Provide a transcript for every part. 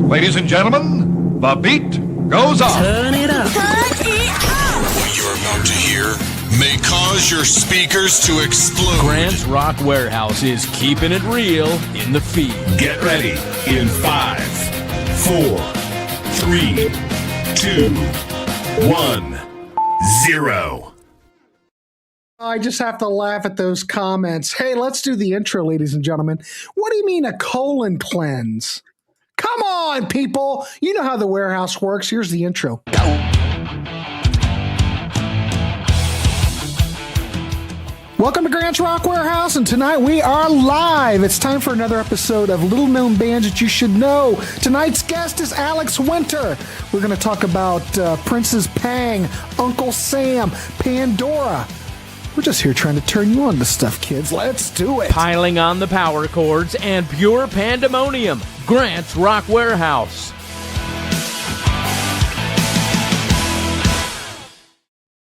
Ladies and gentlemen, the beat goes on. Turn it up. What you're about to hear may cause your speakers to explode. Grant's Rock Warehouse is keeping it real in the feed. Get ready in 5, 4, 3, 2, 1, 0. I just have to laugh at those comments. Hey, let's do the intro, ladies and gentlemen. What do you mean a colon cleanse? Come on, people. You know how the warehouse works. Here's the intro. Welcome to Grant's Rock Warehouse, and tonight we are live. It's time for another episode of Little Known Bands That You Should Know. Tonight's guest is Alex Winter. We're going to talk about Prince's Pang, Uncle Sam, Pandora. We're just here trying to turn you on to stuff, kids. Let's do it. Piling on the power chords and pure pandemonium. Grant's Rock Warehouse.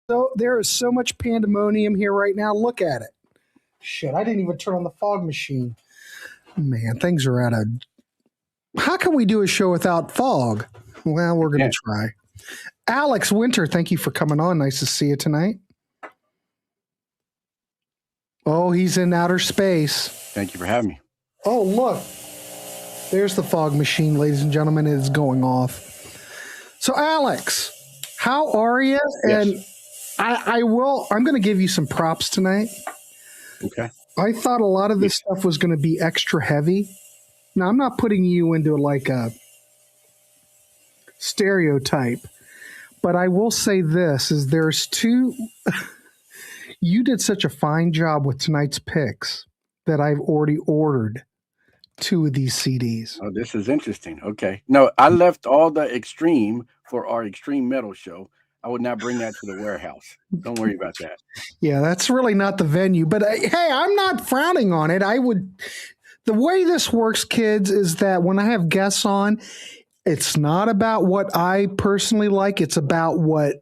So there is so much pandemonium here right now. Look at it. Shit, I didn't even turn on the fog machine. Man, things are out of... How can we do a show without fog? Well, we're going to try. Alex Winter, thank you for coming on. Nice to see you tonight. Oh, he's in outer space. Thank you for having me. Oh, look. There's the fog machine, ladies and gentlemen. It is going off. So, Alex, how are you? Yes. And I'm going to give you some props tonight. Okay. I thought a lot of this stuff was going to be extra heavy. Now, I'm not putting you into like a stereotype, but I will say this, is there's two... You did such a fine job with tonight's picks that I've already ordered 2 of these CDs. Oh, this is interesting. Okay. No, I left all the extreme for our extreme metal show. I would not bring that to the warehouse. Don't worry about that. Yeah, that's really not the venue. But hey, I'm not frowning on it. The way this works, kids, is that when I have guests on, it's not about what I personally like. It's about what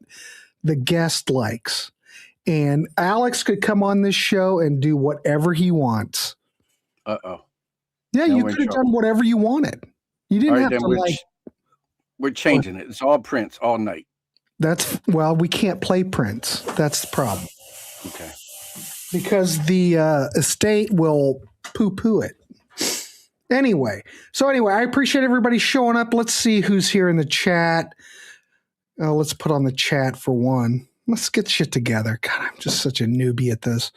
the guest likes. And Alex could come on this show and do whatever he wants. Uh-oh. Yeah, Now you we're in could have trouble. done whatever you wanted. You didn't have to we're changing it. It's all Prince all night. We can't play Prince. That's the problem. Okay. Because the estate will poo-poo it. Anyway, I appreciate everybody showing up. Let's see who's here in the chat. Let's put on the chat for one. Let's get shit together. God, I'm just such a newbie at this.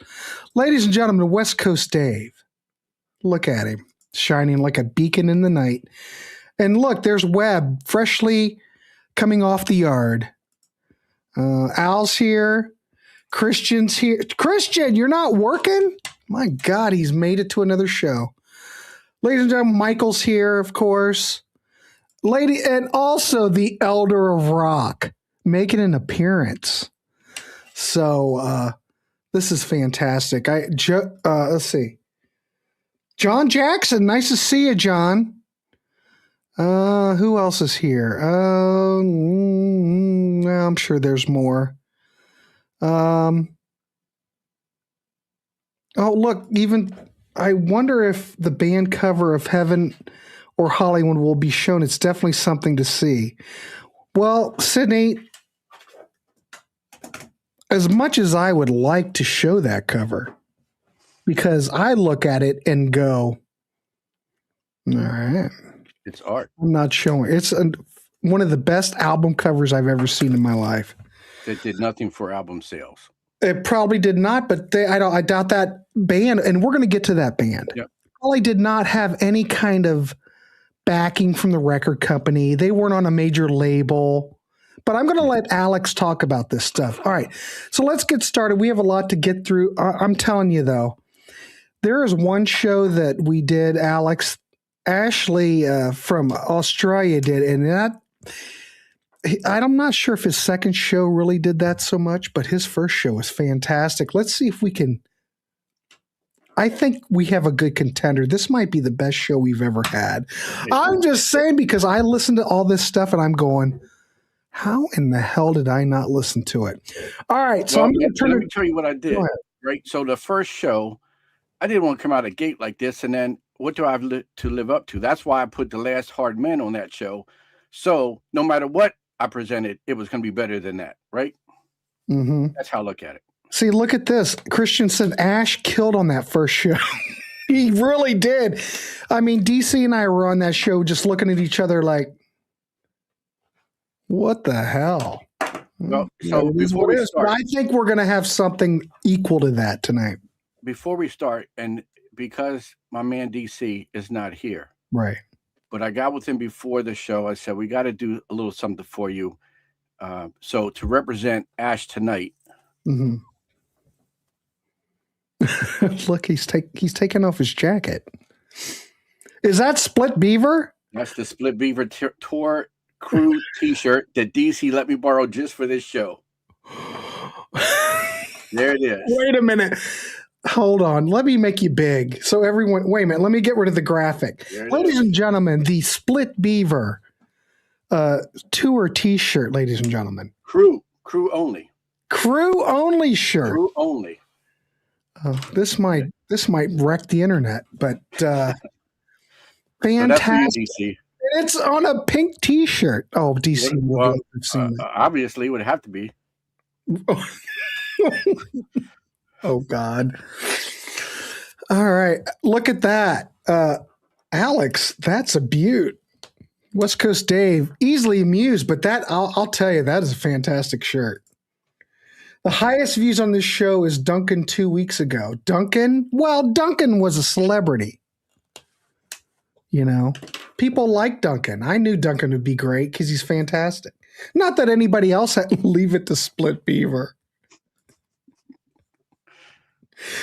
Ladies and gentlemen, West Coast Dave. Look at him, shining like a beacon in the night. And look, there's Webb, freshly coming off the yard. Al's here. Christian's here. Christian, you're not working? My God, he's made it to another show. Ladies and gentlemen, Michael's here, of course. And also the Elder of Rock making an appearance. So this is fantastic. Let's see. John Jackson, nice to see you, John. Who else is here? I'm sure there's more. Oh, look, even I wonder if the band cover of Heaven or Hollywood will be shown. It's definitely something to see. Well, Sydney, as much as I would like to show that cover, because I look at it and go, all right. It's art. I'm not showing. It's one of the best album covers I've ever seen in my life. It did nothing for album sales. It probably did not, but I doubt that band, and we're going to get to that band. Yep. Probably did not have any kind of backing from the record company. They weren't on a major label. But I'm going to let Alex talk about this stuff. All right. So let's get started. We have a lot to get through. I'm telling you, though, there is one show that we did, Alex. Ashley from Australia did. And I'm not sure if his second show really did that so much, but his first show was fantastic. Let's see if we can. I think we have a good contender. This might be the best show we've ever had. I'm just saying, because I listened to all this stuff and I'm going, how in the hell did I not listen to it? All right. So let me tell you what I did. Right. So the first show, I didn't want to come out of the gate like this. And then what do I have to live up to? That's why I put The Last Hard Men on that show. So no matter what I presented, it was going to be better than that, right? Mm-hmm. That's how I look at it. See, look at this. Christian said Ash killed on that first show. He really did. I mean, DC and I were on that show just looking at each other like, what the hell? Well, so before we start, I think we're going to have something equal to that tonight. Before we start, and because my man DC is not here, right? But I got with him before the show. I said we got to do a little something for you. So to represent Ash tonight. Mm-hmm. Look, he's taking off his jacket. Is that Split Beaver? That's the Split Beaver Tour Crew T-shirt that DC let me borrow just for this show. There it is. Wait a minute. Hold on. Let me make you big. So everyone, wait a minute. Let me get rid of the graphic. Ladies and gentlemen, the Split Beaver tour T-shirt, ladies and gentlemen. Crew only. Crew only shirt. Crew only. This might wreck the internet, but fantastic. So it's on a pink T-shirt. Oh, DC. Well, obviously, it would have to be. Oh God! All right, look at that, Alex. That's a beaut. West Coast Dave, easily amused, but that I'll tell you, that is a fantastic shirt. The highest views on this show is Duncan 2 weeks ago. Duncan was a celebrity. You know, people like Duncan. I knew Duncan would be great because he's fantastic. Not that anybody else had to leave it to Split Beaver.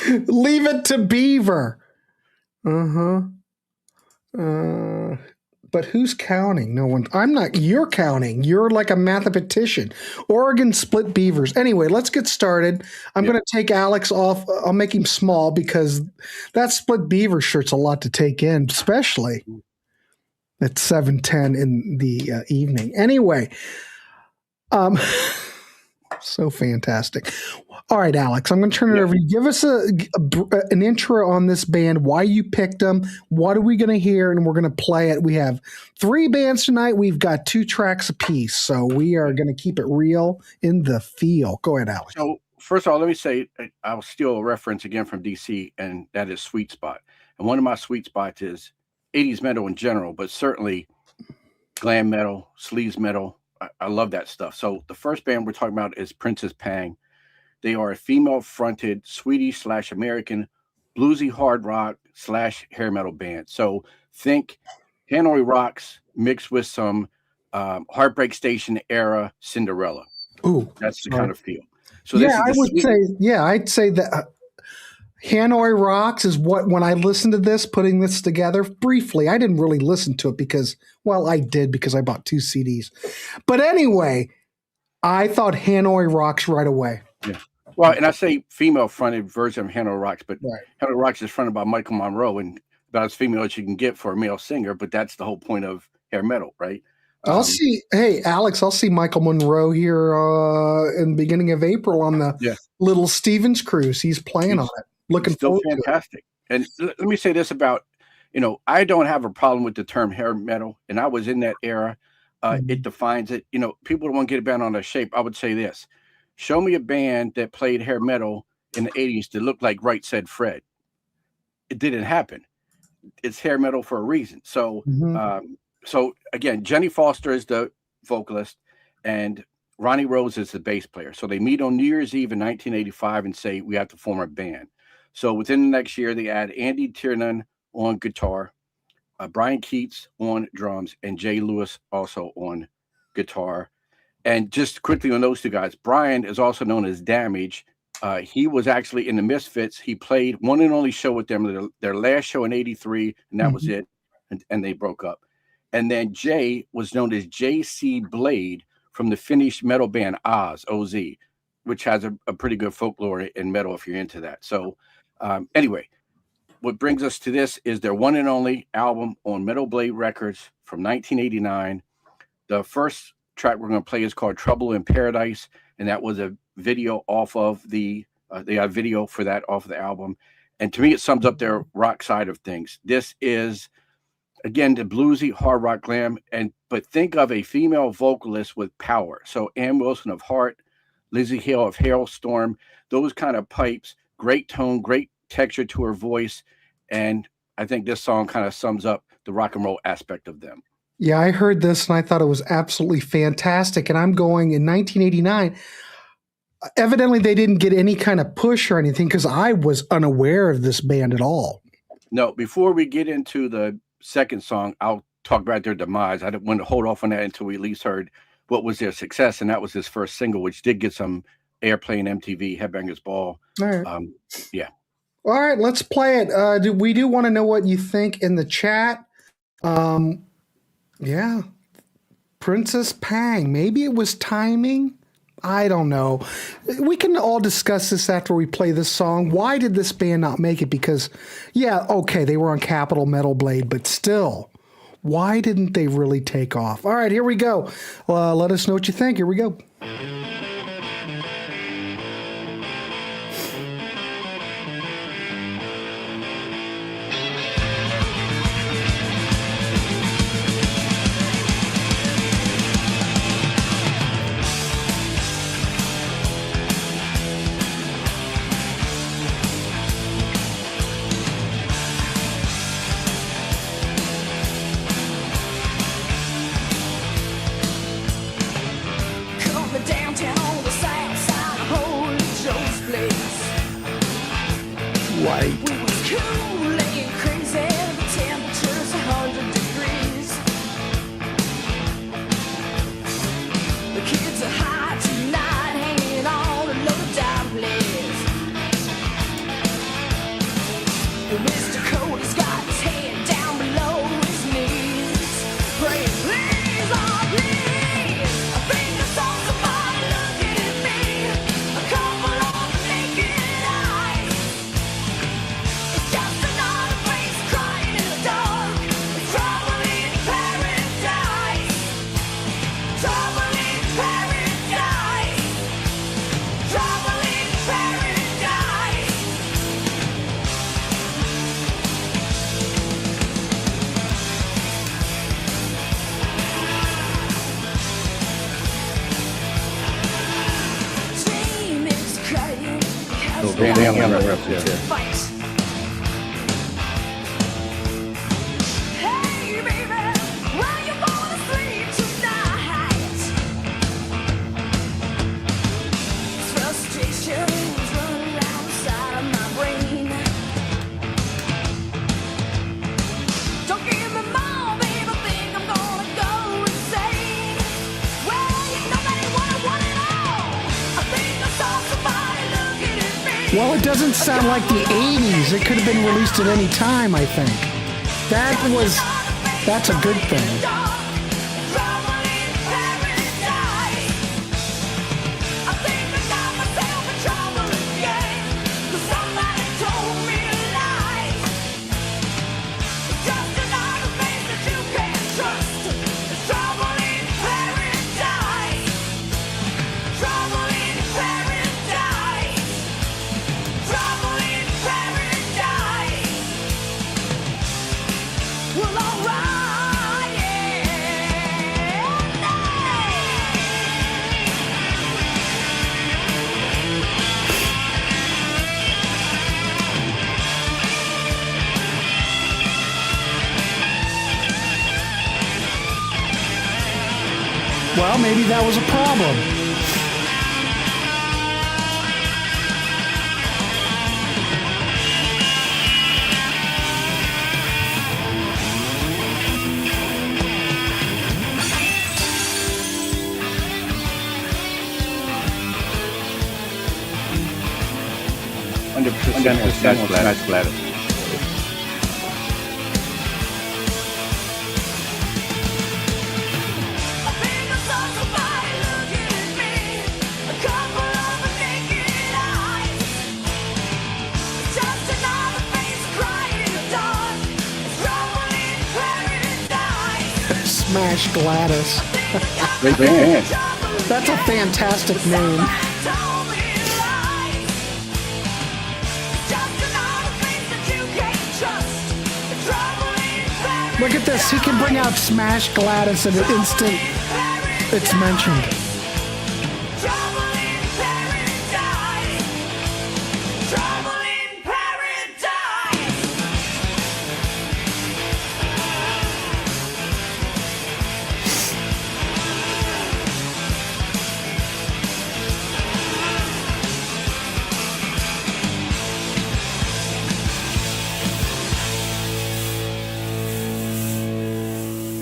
Leave it to Beaver. But who's counting? No one. I'm not. You're counting. You're like a mathematician. Oregon Split Beavers. Anyway, let's get started. I'm going to take Alex off. I'll make him small because that Split Beaver shirt's a lot to take in, especially at 7:10 in the evening. Anyway, so fantastic. All right, Alex, I'm going to turn it over to you. Give us an intro on this band, why you picked them, what are we going to hear, and we're going to play it. We have 3 bands tonight. We've got 2 tracks apiece, so we are going to keep it real in the feel. Go ahead, Alex. So, first of all, let me say, I'll steal a reference again from DC, and that is Sweet Spot. And one of my sweet spots is 80s metal in general, but certainly glam metal, sleaze metal. I love that stuff. So the first band we're talking about is Princess Pang. They are a female-fronted Swedish/American bluesy hard rock / hair metal band. So think Hanoi Rocks mixed with some Heartbreak Station era Cinderella. Ooh, that's the kind of feel. So I'd say that Hanoi Rocks is what, when I listened to this, putting this together briefly, I didn't really listen to it because, well, I did because I bought 2 CDs. But anyway, I thought Hanoi Rocks right away. Yeah. Well, and I say female-fronted version of Hanoi Rocks, but Hanoi Rocks is fronted by Michael Monroe and about as female as you can get for a male singer, but that's the whole point of hair metal, right? Hey, Alex, I'll see Michael Monroe here in the beginning of April on the Little Stevens cruise. He's playing on it. Looking still forward fantastic. And let me say this about, I don't have a problem with the term hair metal, and I was in that era. It defines it. People don't want to get a band on their shape. I would say this. Show me a band that played hair metal in the 80s that looked like Right Said Fred. It didn't happen. It's hair metal for a reason. So, so again, Jenny Foster is the vocalist and Ronnie Rose is the bass player. So they meet on New Year's Eve in 1985 and say, we have to form a band. So within the next year, they add Andy Tiernan on guitar, Brian Keats on drums, and Jay Lewis also on guitar. And just quickly on those 2 guys, Brian is also known as Damage. He was actually in the Misfits. He played one and only show with them, their last show in 83, and that was it. And they broke up. And then Jay was known as J.C. Blade from the Finnish metal band Oz, O-Z, which has a pretty good folklore in metal if you're into that. So anyway, what brings us to this is their one and only album on Metal Blade Records from 1989. The first track we're going to play is called Trouble in Paradise, and that was a video off of they had video for that off of the album. And to me, it sums up their rock side of things. This is, again, the bluesy hard rock glam. But think of a female vocalist with power. So Ann Wilson of Heart, Lizzie Hale of Hailstorm, those kind of pipes, great tone, great texture to her voice. And I think this song kind of sums up the rock and roll aspect of them. Yeah, I heard this and I thought it was absolutely fantastic. And I'm going in 1989. Evidently, they didn't get any kind of push or anything because I was unaware of this band at all. No, before we get into the second song, I'll talk about their demise. I didn't want to hold off on that until we at least heard what was their success. And that was his first single, which did get some airplay in MTV, Headbangers Ball. All right. Yeah. All right, let's play it. We do want to know what you think in the chat. Yeah. Princess Pang. Maybe it was timing. I don't know. We can all discuss this after we play this song. Why did this band not make it? Because, yeah, okay, they were on Capitol Metal Blade, but still, why didn't they really take off? All right, here we go. Let us know what you think. Here we go. Well, it doesn't sound like the 80s. It could have been released at any time, I think. That's a good thing. Well, maybe that was a problem. That's Gladys. Smash Gladys. That's a fantastic name. Look at this. He can bring out Smash Gladys in an instant it's mentioned.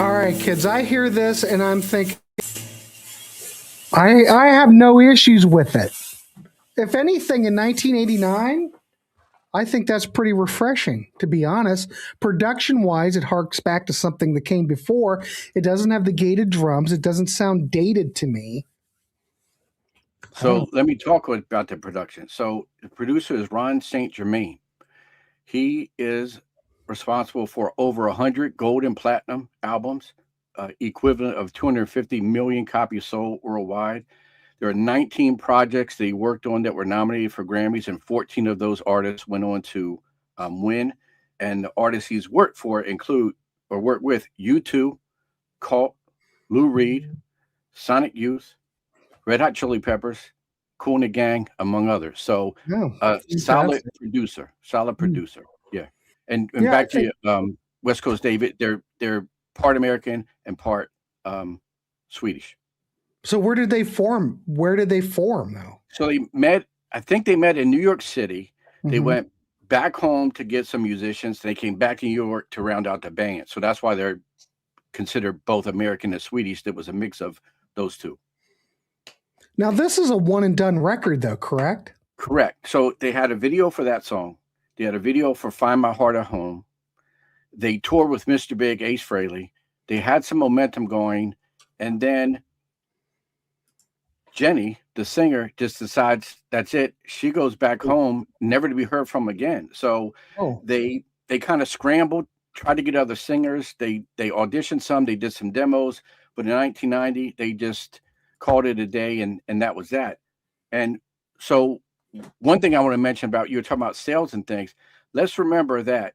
All right, kids, I hear this and I'm thinking, I have no issues with it. If anything, in 1989, I think that's pretty refreshing, to be honest. Production-wise, it harks back to something that came before. It doesn't have the gated drums. It doesn't sound dated to me. So let me talk about the production. So the producer is Ron St. Germain. He is responsible for over 100 gold and platinum albums, equivalent of 250 million copies sold worldwide. There are 19 projects that he worked on that were nominated for Grammys, and 14 of those artists went on to win. And the artists he's worked for worked with U2, Cult, Lou Reed, Sonic Youth, Red Hot Chili Peppers, Kool and the Gang, among others. So solid producer. Yeah. And back to you, West Coast David, they're part American and part Swedish. So where did they form? Where did they form, though? So I think they met in New York City. They went back home to get some musicians. They came back to New York to round out the band. So that's why they're considered both American and Swedish. That was a mix of those two. Now, this is a one and done record, though, correct? Correct. So they had a video for that song. They had a video for Find My Heart at Home. They toured with Mr. Big, Ace Frehley. They had some momentum going. And then Jenny, the singer, just decides that's it. She goes back home, never to be heard from again. So they kind of scrambled, tried to get other singers. They auditioned some. They did some demos. But in 1990, they just called it a day, and that was that. And so one thing I want to mention about, you were talking about sales and things. Let's remember that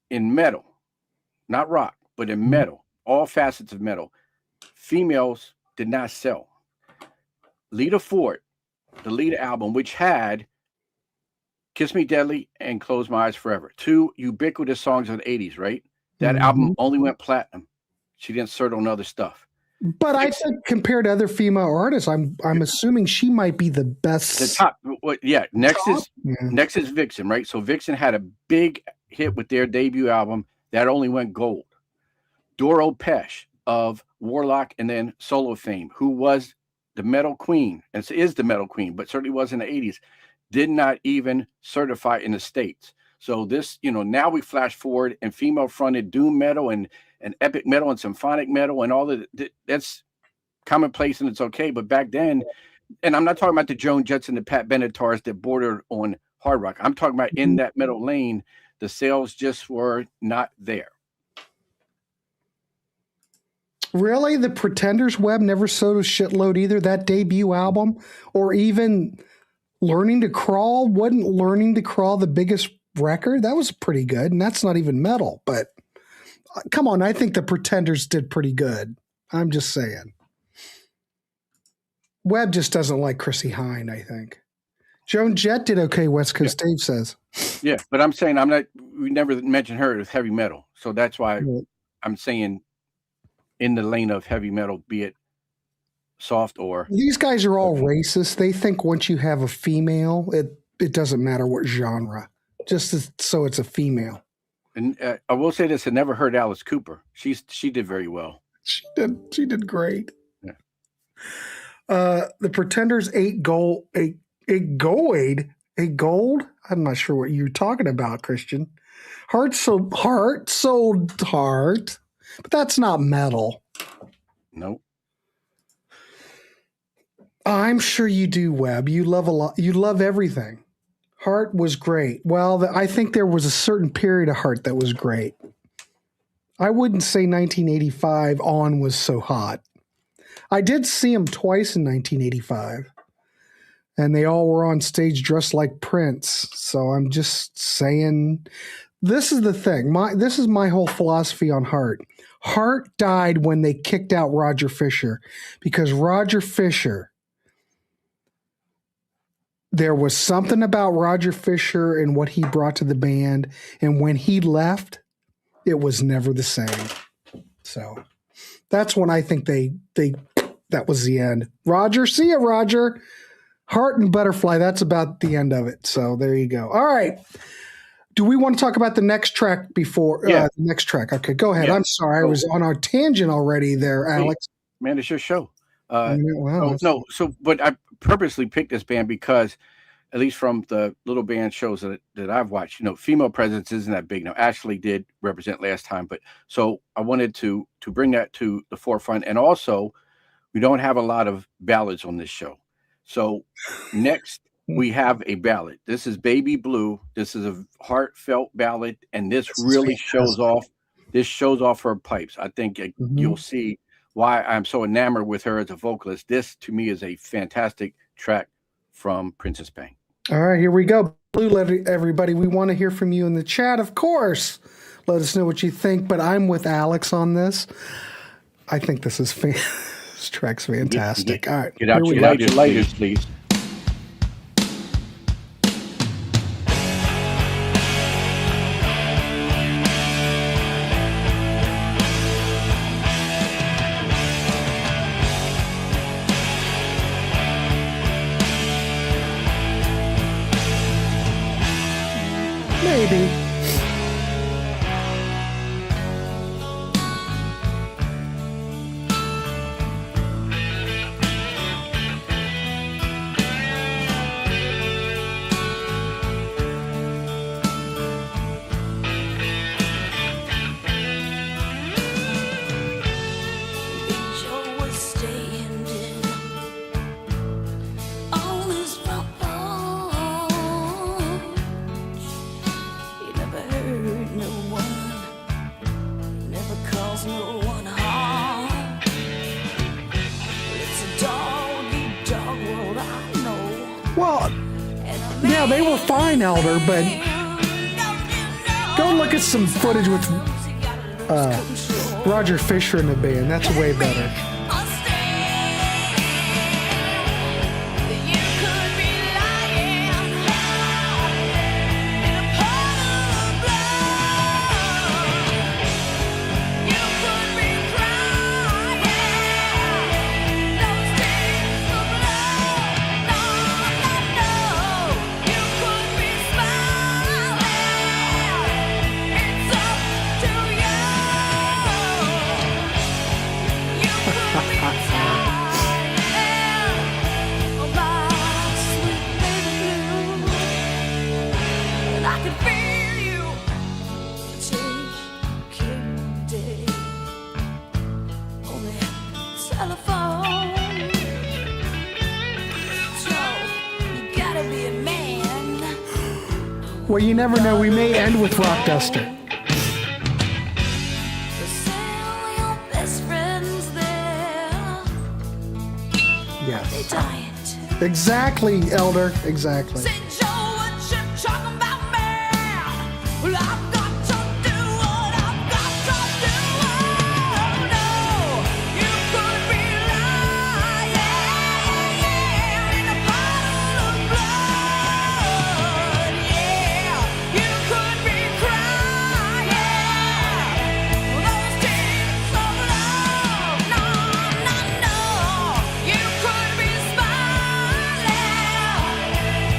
in metal, not rock, but in metal, all facets of metal, females did not sell. Lita Ford, the lead album, which had Kiss Me Deadly and Close My Eyes Forever, two ubiquitous songs of the 80s, right? That album only went platinum. She didn't cert on other stuff. But I think compared to other female artists, I'm assuming she might be the best. The top, next is Vixen, right? So Vixen had a big hit with their debut album that only went gold. Doro Pesh of Warlock and then solo fame, who was the metal queen, and is the metal queen, but certainly was in the 80s, did not even certify in the States. So this, now we flash forward and female fronted doom metal and epic metal and symphonic metal and all that's commonplace and it's okay. But back then, and I'm not talking about the Joan Jetts and the Pat Benetars that bordered on hard rock. I'm talking about in that metal lane, the sales just were not there. Really? The Pretenders Web never sold a shitload either? That debut album? Or even Learning to Crawl? Wasn't Learning to Crawl the biggest record? That was pretty good, and that's not even metal, but come on, I think the Pretenders did pretty good. I'm just saying. Webb just doesn't like Chrissy Hine, I think. Joan Jett did okay, West Coast Dave says. Yeah, but I'm saying we never mentioned her as heavy metal. So that's why I'm saying in the lane of heavy metal, be it soft or... These guys are all racist. They think once you have a female, it doesn't matter what genre. Just so it's a female. And I will say this: I never heard Alice Cooper. She did very well. She did great. Yeah. The Pretenders ate gold. I'm not sure what you're talking about, Christian. Heart sold heart, but that's not metal. Nope. I'm sure you do, Webb. You love a lot. You love everything. Heart was great. Well, I think there was a certain period of Heart that was great. I wouldn't say 1985 on was so hot. I did see them twice in 1985, and they all were on stage dressed like Prince. So I'm just saying this is the thing. This is my whole philosophy on Hart. Hart died when they kicked out Roger Fisher because Roger Fisher, there was something about Roger Fisher and what he brought to the band. And when he left, it was never the same. So that's when I think that was the end. Roger, see ya, Roger. Hart and Butterfly, that's about the end of it. So there you go. All right. Do we want to talk about the next track before the next track? Okay, go ahead. Yeah. I'm sorry. I was on our tangent already there, Alex. Man, it's your show. But I purposely picked this band because, at least from the little band shows that I've watched, female presence isn't that big. Now, Ashley did represent last time, but so I wanted to bring that to the forefront. And also, we don't have a lot of ballads on this show. So next, we have a ballad. This is Baby Blue. This is a heartfelt ballad, and this really shows off her pipes. I think you'll see why I'm so enamored with her as a vocalist. This, to me, is a fantastic track from Princess Bang. All right, here we go. Blue, everybody. We want to hear from you in the chat, of course. Let us know what you think, but I'm with Alex on this. I think this track's fantastic. All right. Get out your lighters, please. Maybe. They were fine, Elder, but go look at some footage with Roger Fisher in the band. That's way better. Well, you never know. We may end with Rock Duster. Yes. Exactly, Elder. Exactly.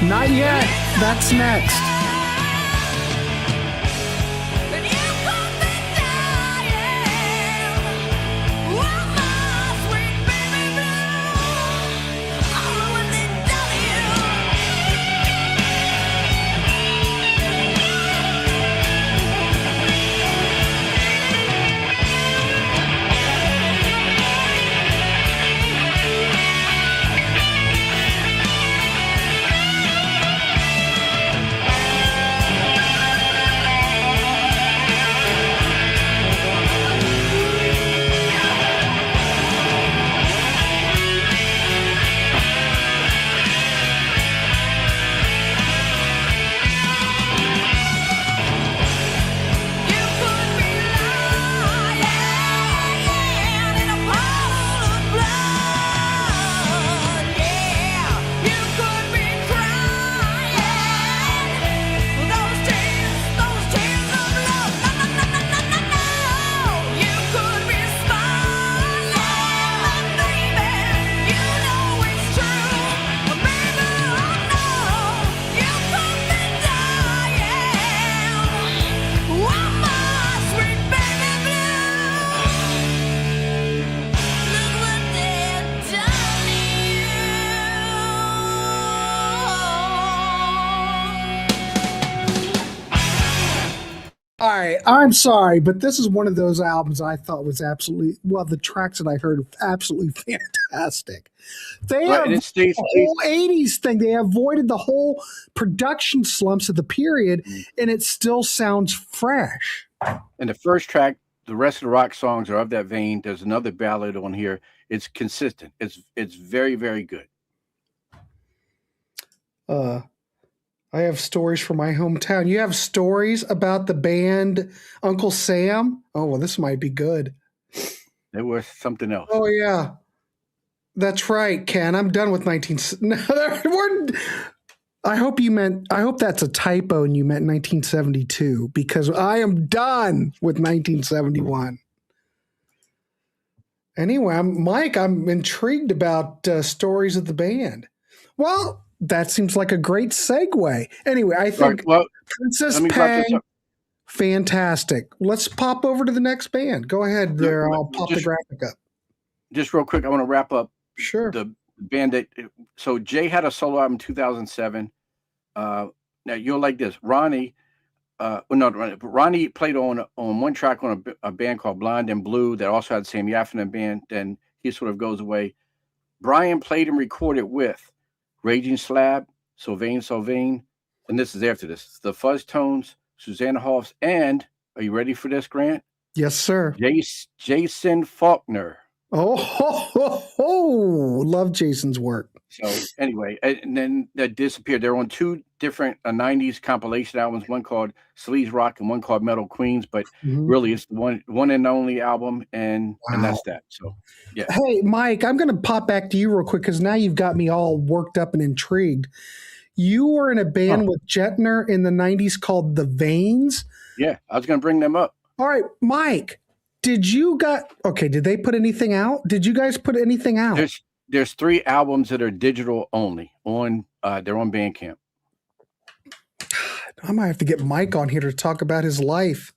Not yet. That's next. right. I'm sorry, but this is one of those albums I thought was absolutely, well, the tracks that I heard are absolutely fantastic. They Well, have and the it stays. whole 80s thing. They avoided the whole production slumps of the period, and it still sounds fresh. And the first track, the rest of the rock songs are of that vein. There's another ballad on here. It's consistent. It's very, very good. I have stories from my hometown. You have stories about the band Uncle Sam? Oh, well, this might be good. There was something else. Oh, yeah. That's right, Ken. I'm done with 19. I hope that's a typo and you meant 1972 because I am done with 1971. Anyway, Mike, I'm intrigued about stories of the band. Well, that seems like a great segue. Anyway, I think Princess Pang, fantastic. Let's pop over to the next band. Go ahead there. I'll pop the graphic up. Just real quick, I want to wrap up. Sure. The band so Jay had a solo album in 2007. Now you'll like this. Ronnie played on one track on a band called Blind and Blue that also had Sam Yaffin in band. Then he sort of goes away. Brian played and recorded with Raging Slab, Sylvain, and this is after this. The Fuzz Tones, Susanna Hoffs, and are you ready for this, Grant? Yes, sir. Jason Faulkner. Oh, love Jason's work. So anyway, and then that disappeared. They're on two different 90s compilation albums, one called Sleaze Rock and one called Metal Queens, but really it's the one and only album, and that's that. So yeah. Hey, Mike, I'm going to pop back to you real quick because now you've got me all worked up and intrigued. You were in a band with Jetner in the 90s called The Veins. Yeah, I was going to bring them up. All right, Mike, did they put anything out? Did you guys put anything out? There's 3 albums that are digital only they're on Bandcamp. I might have to get Mike on here to talk about his life.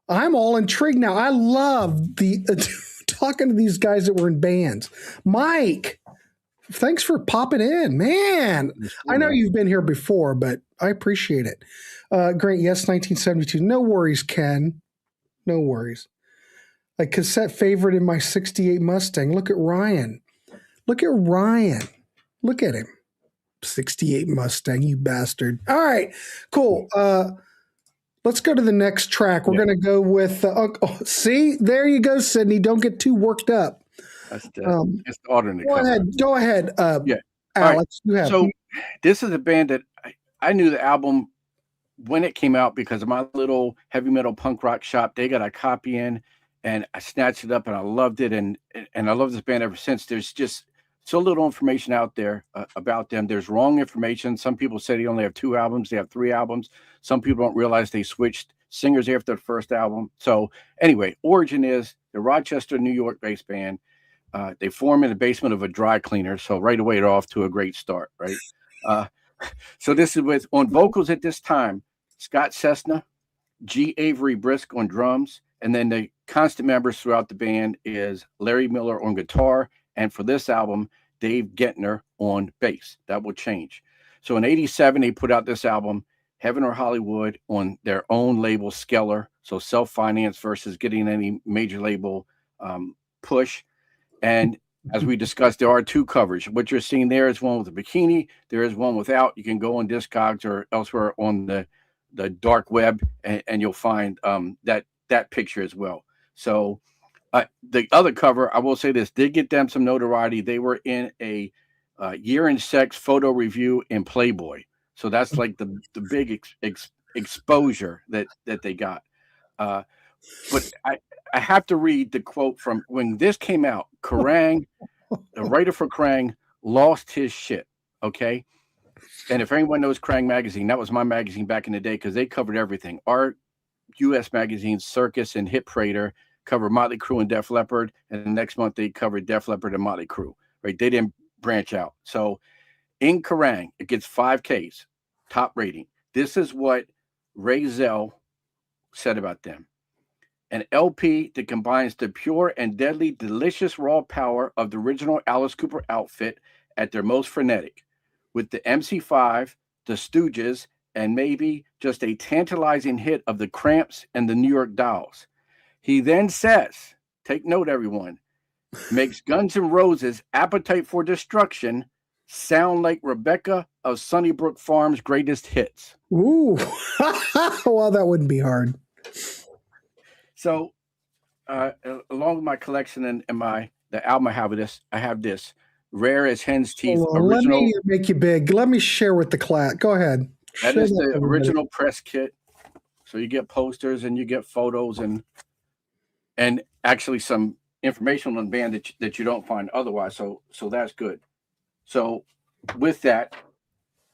I'm all intrigued now. I love talking to these guys that were in bands. Mike, thanks for popping in, man. I know you've been here before, but I appreciate it. Grant, yes, 1972. No worries, Ken. No worries. A cassette favorite in my 68 Mustang. Look at Ryan. Look at him. 68 Mustang, you bastard. All right, cool. Let's go to the next track. We're going to go with see, there you go, Sydney. Don't get too worked up. That's the alternate. Go ahead. Yeah. Alex, you have. So this is a band that I knew the album when it came out because of my little heavy metal punk rock shop. They got a copy in, and I snatched it up, and I loved it, and I love this band ever since. There's just so little information out there about them. There's wrong information. Some people say they only have 2 albums. They have 3 albums. Some people don't realize they switched singers after the first album. So anyway, origin is the Rochester, New York-based band. They form in the basement of a dry cleaner. So right away, they're off to a great start, right? So this is on vocals at this time, Scott Cessna, G. Avery Brisk on drums, and then the constant members throughout the band is Larry Miller on guitar, and for this album, Dave Gettner on bass. That will change. So in 87, they put out this album, Heaven or Hollywood, on their own label, Skeller. So self-finance versus getting any major label push. And as we discussed, there are 2 covers. What you're seeing there is one with a bikini. There is one without. You can go on Discogs or elsewhere on the dark web, and you'll find that picture as well. So the other cover, I will say this, did get them some notoriety. They were in a Year in Sex photo review in Playboy. So that's like the big exposure that they got. But I have to read the quote from when this came out. Kerrang, the writer for Kerrang, lost his shit. Okay. And if anyone knows Kerrang magazine, that was my magazine back in the day because they covered everything. Our U.S. magazines, Circus and Hit Parader, covered Motley Crue and Def Leppard, and the next month they covered Def Leppard and Motley Crue. Right? They didn't branch out. So in Kerrang, it gets 5Ks, top rating. This is what Ray Zell said about them. An LP that combines the pure and deadly delicious raw power of the original Alice Cooper outfit at their most frenetic, with the MC5, the Stooges, and maybe just a tantalizing hit of the Cramps and the New York Dolls. He then says, take note, everyone, makes Guns N' Roses' Appetite for Destruction sound like Rebecca of Sunnybrook Farm's greatest hits. Ooh. Well, that wouldn't be hard. So, along with my collection and the album I have this Rare as Hen's Teeth original. Let me make you big. Let me share with the class. Go ahead. That is the original press kit. So you get posters and you get photos and actually some information on the band that you don't find otherwise. So that's good. So with that.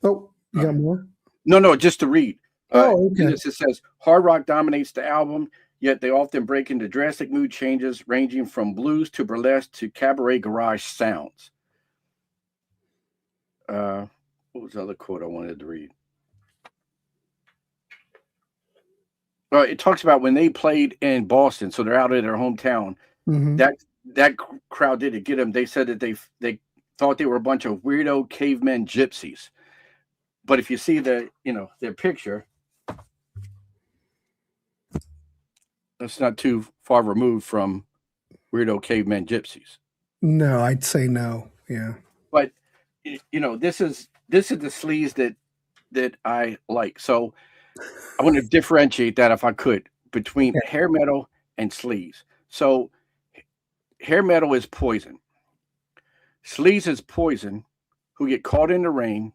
Oh, you got more? No, just to read. Okay. It says hard rock dominates the album, yet they often break into drastic mood changes ranging from blues to burlesque to cabaret garage sounds. What was the other quote I wanted to read? It talks about when they played in Boston, so they're out of their hometown. Mm-hmm. That crowd didn't get them. They said that they thought they were a bunch of weirdo cavemen gypsies. But if you see their picture, that's not too far removed from weirdo cavemen gypsies. No, I'd say no. Yeah. But this is the sleaze that I like. So I want to differentiate that if I could between hair metal and sleaze. So hair metal is poison. Sleaze is poison who get caught in the rain.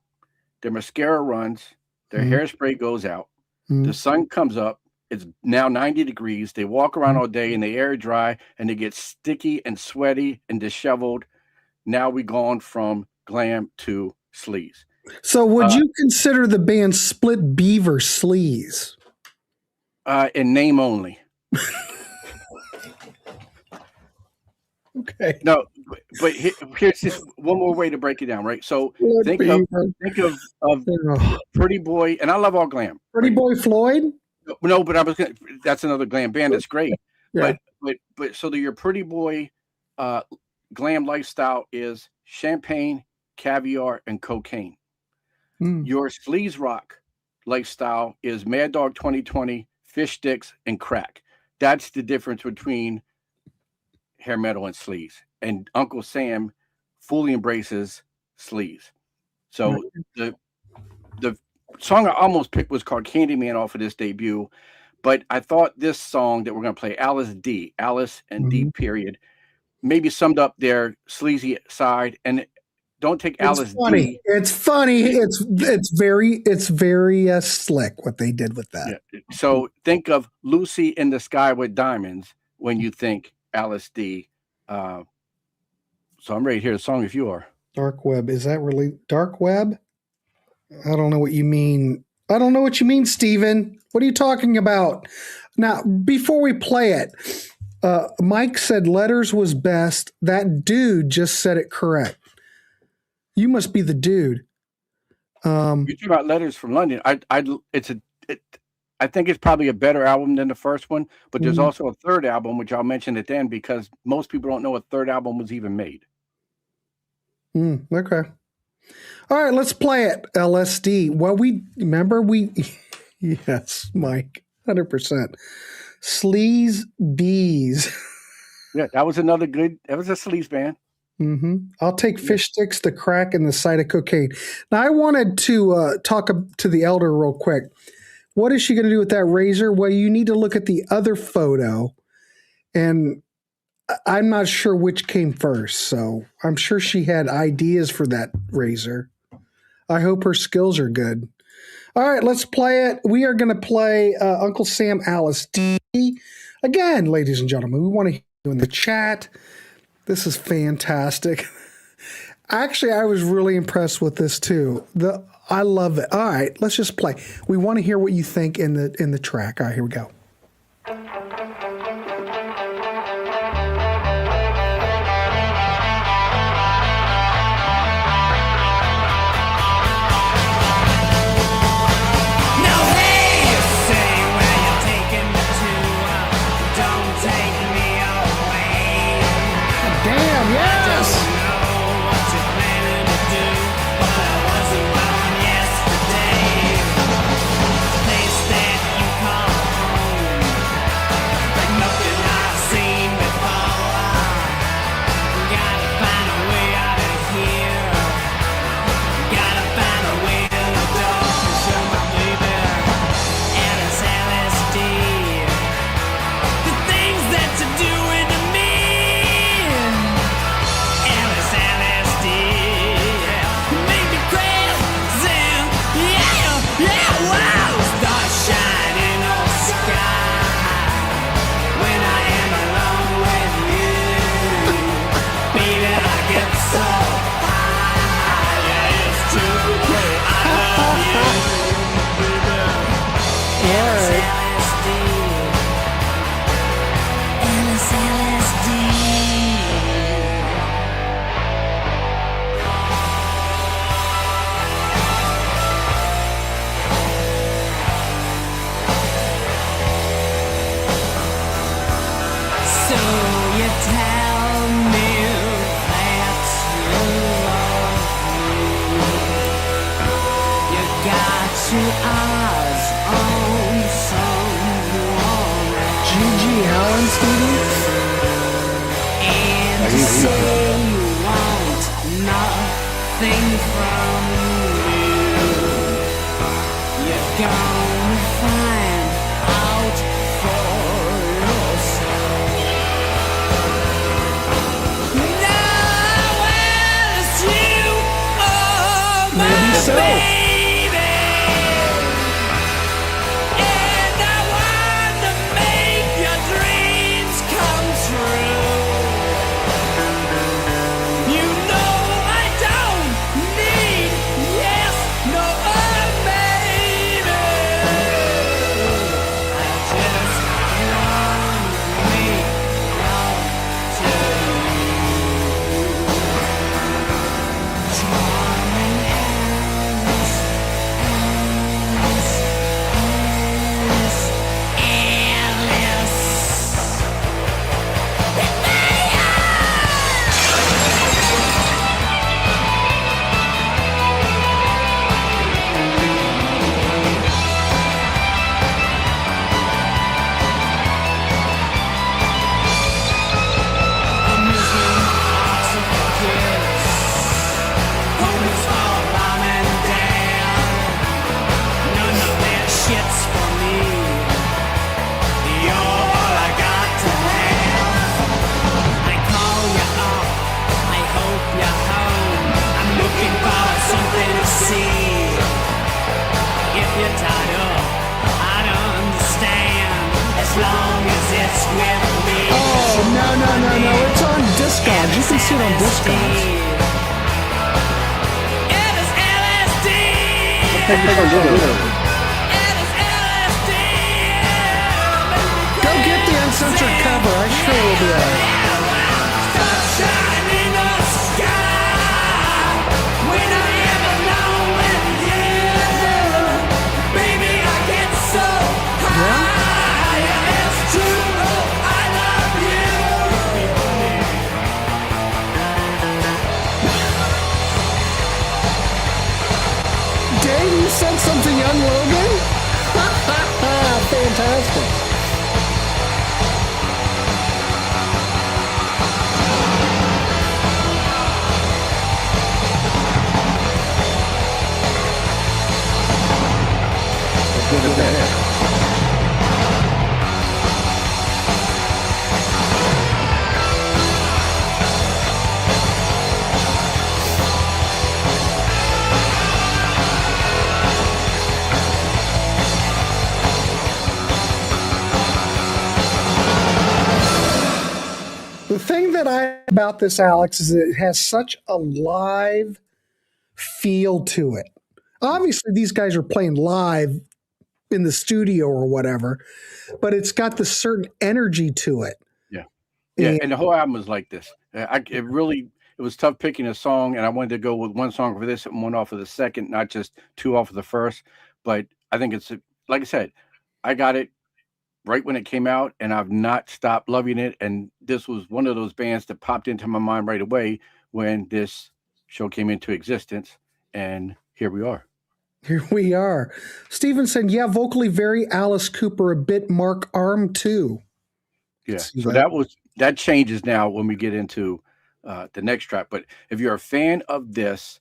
Their mascara runs. Their hairspray goes out. The sun comes up. It's now 90 degrees. They walk around all day and they air dry and they get sticky and sweaty and disheveled. Now we've gone from glam to sleaze. So would you consider the band Split Beaver sleaze? In name only. Okay. No, but here's just one more way to break it down, right? So think of Pretty Boy, and I love all glam. Pretty Boy Floyd? No, but that's another glam band that's great. Yeah. But so your Pretty Boy glam lifestyle is champagne, caviar, and cocaine. Your sleaze rock lifestyle is Mad Dog 2020, fish sticks, and crack. That's the difference between hair metal and sleaze. And Uncle Sam fully embraces sleaze. So the song I almost picked was called Candyman off of this debut, but I thought this song that we're going to play, Alice and D period, maybe summed up their sleazy side. And don't take Alice D. It's funny. It's very slick what they did with that. Yeah. So think of Lucy in the Sky with Diamonds when you think Alice D. So I'm ready to hear the song if you are. Dark Web. Is that really Dark Web? I don't know what you mean. I don't know what you mean, Steven. What are you talking about? Now, before we play it, Mike said Letters was best. That dude just said it correct. You must be the dude. You talk about Letters from London. I think it's probably a better album than the first one, but there's also a third album, which I'll mention at the end because most people don't know a third album was even made. Okay. All right, let's play it. LSD. Well, yes, Mike, 100%. Sleaze Bees. Yeah, that was a sleaze band. I'll take fish sticks, the crack, and the side of cocaine. Now, I wanted to talk to the elder real quick. What is she going to do with that razor? Well, you need to look at the other photo, and I'm not sure which came first, so I'm sure she had ideas for that razor. I hope her skills are good. All right, let's play it. We are going to play Uncle Sam Alice D. Again, ladies and gentlemen, we want to hear you in the chat. This is fantastic. Actually, I was really impressed with this too. I love it. All right, let's just play. We want to hear what you think in the track. All right, here we go. Discogs. You can see it on Discogs. Go get the uncensored cover. I'm sure it'll be alright. Dave, you said something, young Logan? Fantastic. The thing that I about this, Alex, is it has such a live feel to it. Obviously, these guys are playing live in the studio or whatever, but it's got this certain energy to it. Yeah, and the whole album was like this. It was tough picking a song, and I wanted to go with one song for this and one off of the second, not just two off of the first. But I think it's, like I said, I got it right when it came out, and I've not stopped loving it. And this was one of those bands that popped into my mind right away when this show came into existence, and here we are. Here we are. Stevenson, yeah, vocally very Alice Cooper, a bit Mark Arm too. Yeah, so that changes now when we get into the next track. But if you're a fan of this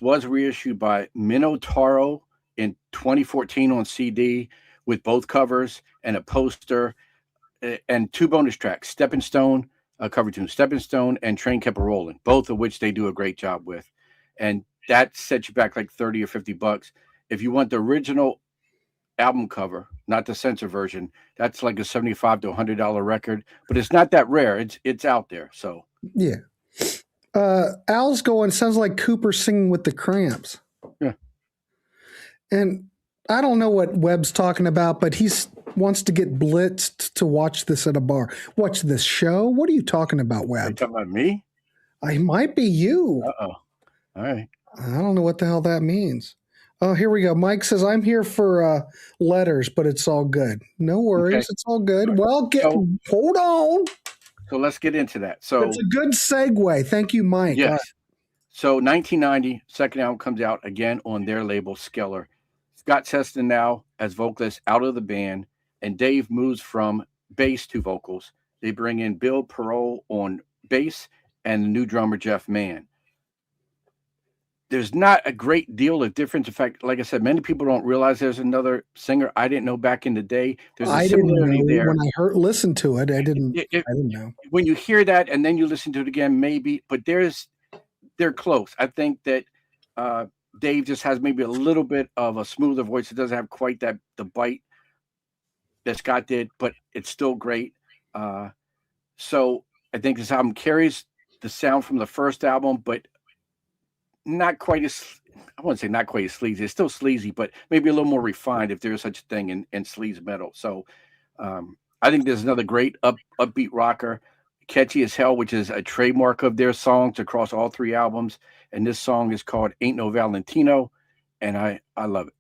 was reissued by Minotauro in 2014 on CD with both covers and a poster and two bonus tracks, Stepping Stone, cover tune, Stepping Stone and Train Kept a Rolling, both of which they do a great job with. And that sets you back like 30 or 50 bucks. If you want the original album cover, not the censor version, that's like a $75 to $100 record, but it's not that rare. It's out there. So yeah. Al's going, sounds like Cooper singing with the Cramps. Yeah. And I don't know what Webb's talking about, but he wants to get blitzed to watch this at a bar. Watch this show? What are you talking about, Webb? Are you talking about me? I might be you. Uh-oh. All right. I don't know what the hell that means. Oh, here we go. Mike says, I'm here for letters, but it's all good. No worries. Okay. It's all good. Right. Well, hold on. So let's get into that. So it's a good segue. Thank you, Mike. Yes. So 1990, second album comes out again on their label, Skeller. Scott Seston now as vocalist out of the band, and Dave moves from bass to vocals. They bring in Bill Parole on bass and the new drummer, Jeff Mann. There's not a great deal of difference. In fact, like I said, many people don't realize there's another singer. I didn't know back in the day. There's a similarity there. When I listened to it, I didn't know. When you hear that and then you listen to it again, maybe, but they're close. I think that Dave just has maybe a little bit of a smoother voice. It doesn't have quite the bite that Scott did, but it's still great. So I think this album carries the sound from the first album, but not quite as, I wouldn't say not quite as sleazy. It's still sleazy, but maybe a little more refined if there is such a thing in sleaze metal. So I think there's another great upbeat rocker, catchy as hell, which is a trademark of their songs across all three albums. And this song is called Ain't No Valentino, and I love it.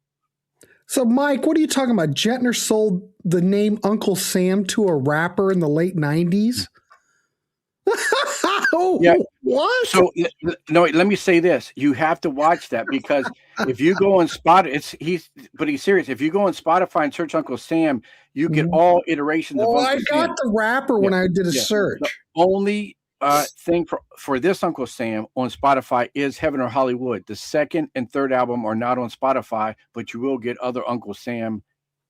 So, Mike, what are you talking about? Gentner sold the name Uncle Sam to a rapper in the late 90s? Oh, yeah. What? So no, let me say this. You have to watch that because if you go on Spotify, he's serious. If you go on Spotify and search Uncle Sam, you get all iterations of Uncle Sam. I got the rapper when I did a search. The only thing for this Uncle Sam on Spotify is Heaven or Hollywood. The second and third album are not on Spotify, but you will get other Uncle Sam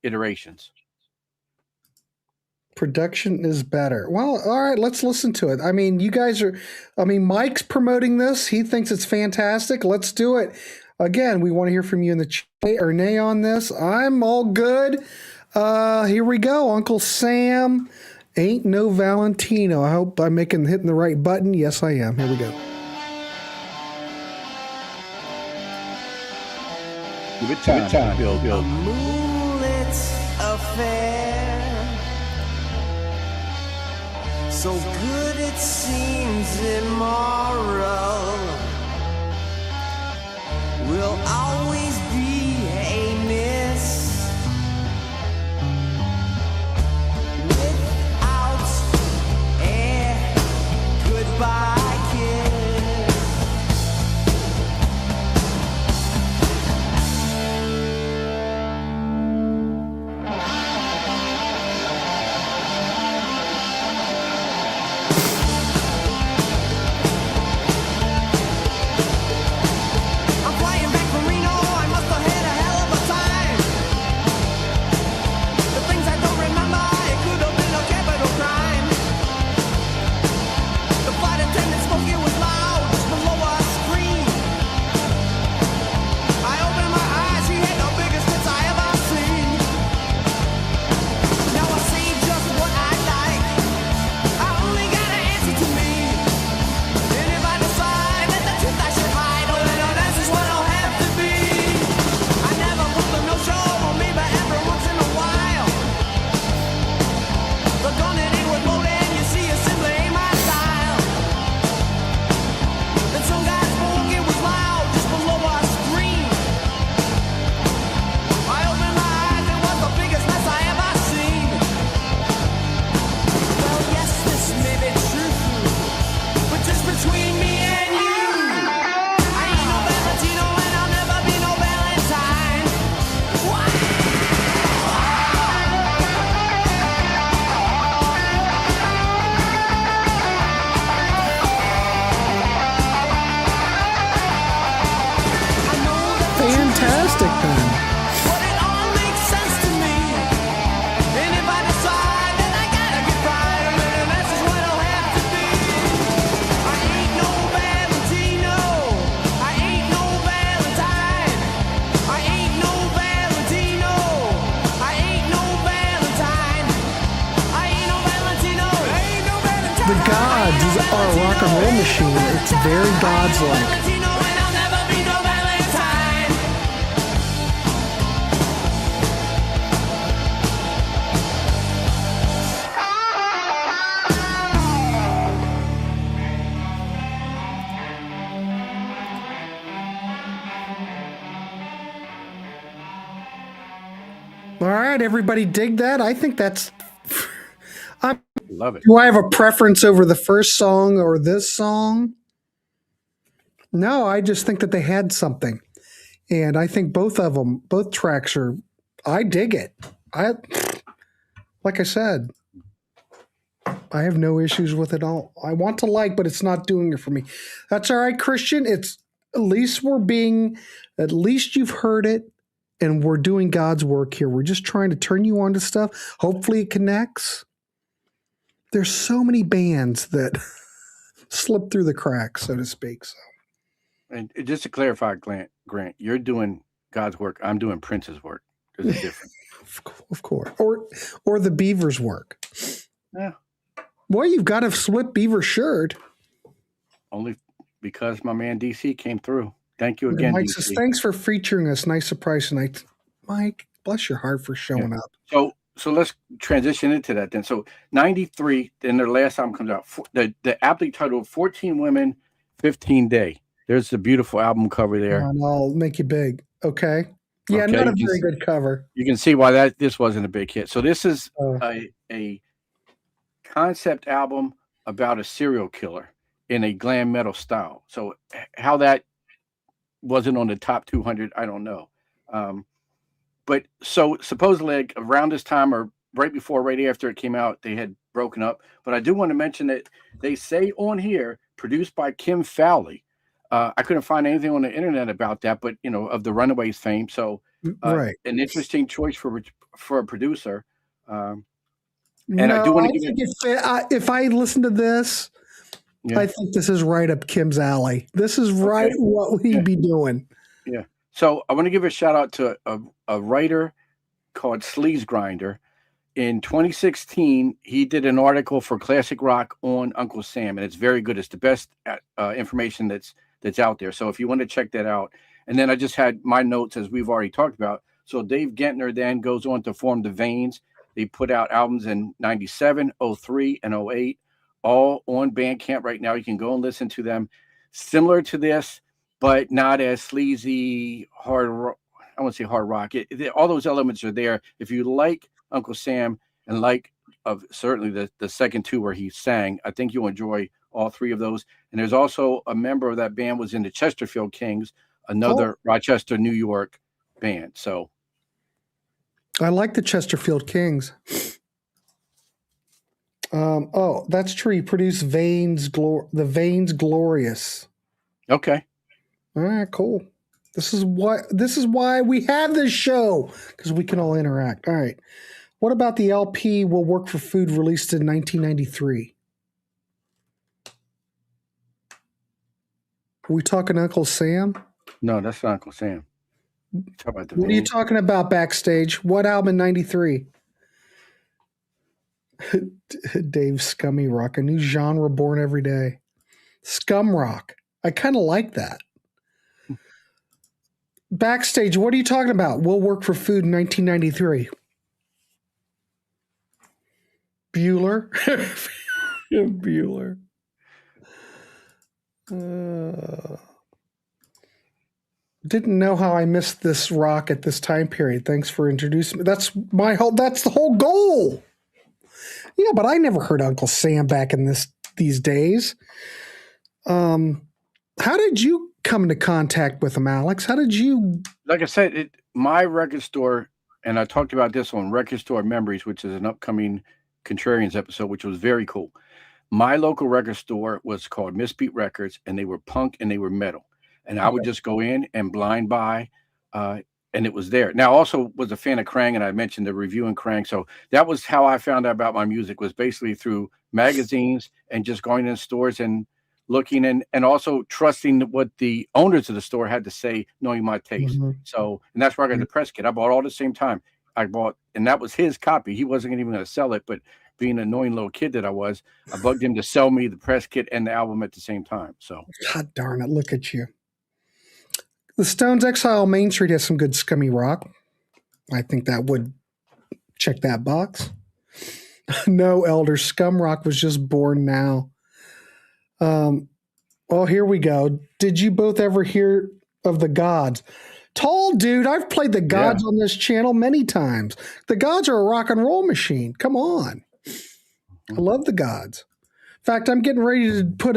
iterations. Production is better. Well, all right, let's listen to it. I mean, Mike's promoting this. He thinks it's fantastic. Let's do it. Again, we want to hear from you in the chat or nay on this. I'm all good. Here we go. Uncle Sam. Ain't No Valentino. I hope I'm hitting the right button. Yes, I am. Here we go. Give it time. Bill. Moonlit affair, so good it seems immoral, will always be a miss without a goodbye kiss. I'm flying back from Reno, I must have had a hell of a time. The things I don't remember, it could have been a capital crime. The flight attendant spoke, it was loud, just below our screen. I opened my eyes, he had the biggest tits I ever seen. Now I see just what I like, I only got an answer to me. And if I decide that the truth I should hide, oh no, this is what I'll have to be. I never put the no show on me, but every once in a while, the gun it ain't with loaded, you see it simply ain't my style. Then some guy spoke, it was loud, just below our screen. I opened my eyes, it was the biggest mess I ever seen. Well, yes, this may be true, but just between me and you, I ain't no Valentino and I'll never be no Valentine. I know that Fantastic, then. but it all makes sense to me. And if I decide that I gotta get right, then that's just what I'll have to be. I ain't no Valentino. I ain't no Valentine. I ain't no Valentino. I ain't no Valentine. I ain't no Valentino. I ain't no Valentine. The gods are a rock and roll machine. It's very gods-like. Valentino, and I'll never be no Valentine. All right, everybody dig that? I think that's... Love it. Do I have a preference over the first song or this song? No, I just think that they had something. And I think both of them, both tracks are, I dig it. Like I said, I have no issues with it all. I want to like, but it's not doing it for me. That's all right, Christian. It's at least at least you've heard it and we're doing God's work here. We're just trying to turn you on to stuff. Hopefully it connects. There's so many bands that slip through the cracks, so to speak. So. And just to clarify, Grant, you're doing God's work. I'm doing Prince's work. There's a difference. Of course. Or the Beaver's work. Yeah. Boy, you've got a split Beaver shirt. Only because my man DC came through. Thank you again, Mike DC. says, thanks for featuring us. Nice surprise tonight. Mike, bless your heart for showing up. So let's transition into that then. So 93, then their last album comes out. The aptly titled 14 Women, 15 Day. There's a beautiful album cover there. And I'll make you big. Okay. Yeah, Okay, not a very good cover. You can see why this wasn't a big hit. So this is a concept album about a serial killer in a glam metal style. So how that wasn't on the top 200, I don't know. But so supposedly like around this time or right before, right after it came out, they had broken up. But I do want to mention that they say on here, produced by Kim Fowley. I couldn't find anything on the internet about that, but of the Runaways fame. So right, an interesting choice for a producer. And no, I do want to think if I listen to this, yeah. I think this is right up Kim's alley. This is right what he'd be doing. Yeah. So I want to give a shout out to a writer called Sleaze Grinder. in 2016, he did an article for Classic Rock on Uncle Sam, and it's very good. It's the best information that's out there. So if you want to check that out. And then I just had my notes, as we've already talked about. So Dave Gentner then goes on to form the Veins. They put out albums in 97, 03, and 08, all on Bandcamp right now. You can go and listen to them. Similar to this, but not as sleazy, hard rock. I won't say hard rock. All those elements are there. If you like Uncle Sam and like certainly the second two where he sang, I think you'll enjoy all three of those. And there's also a member of that band was in the Chesterfield Kings, another Rochester, New York band. So I like the Chesterfield Kings. That's true. He produced the Veins Glorious. Okay. All right, cool. This is why we have this show, because we can all interact. All right. What about the LP Will Work for Food, released in 1993? Are we talking Uncle Sam? No, that's not Uncle Sam. What are you talking about, Backstage? What album in 93? Dave Scummy Rock, a new genre born every day. Scum rock. I kind of like that. Backstage, what are you talking about? Will Work for Food in 1993. Bueller. Bueller. Didn't know how I missed this rock at this time period. Thanks for introducing me. That's the whole goal. Yeah, but I never heard Uncle Sam back in these days. How did you come into contact with him, Alex? How did you? Like I said, my record store, and I talked about this on Record Store Memories, which is an upcoming Contrarians episode, which was very cool. My local record store was called Misbeat Records, and they were punk and they were metal. And I would just go in and blind buy, and it was there. Now, I also was a fan of Krang, and I mentioned the review in Krang. So that was how I found out about my music, was basically through magazines and just going in stores and looking and also trusting what the owners of the store had to say, knowing my taste. Mm-hmm. So, and that's where I got the press kit. I bought all at the same time. And that was his copy. He wasn't even going to sell it, but being an annoying little kid that I was, I bugged him to sell me the press kit and the album at the same time. So, God darn it, look at you. The Stones Exile Main Street has some good scummy rock. I think that would check that box. No, Elder, Scum Rock was just born now. Well, here we go. Did you both ever hear of the Gods? Tall dude, I've played the Gods on this channel many times. The Gods are a rock and roll machine. Come on. I love the Gods. In fact, I'm getting ready to put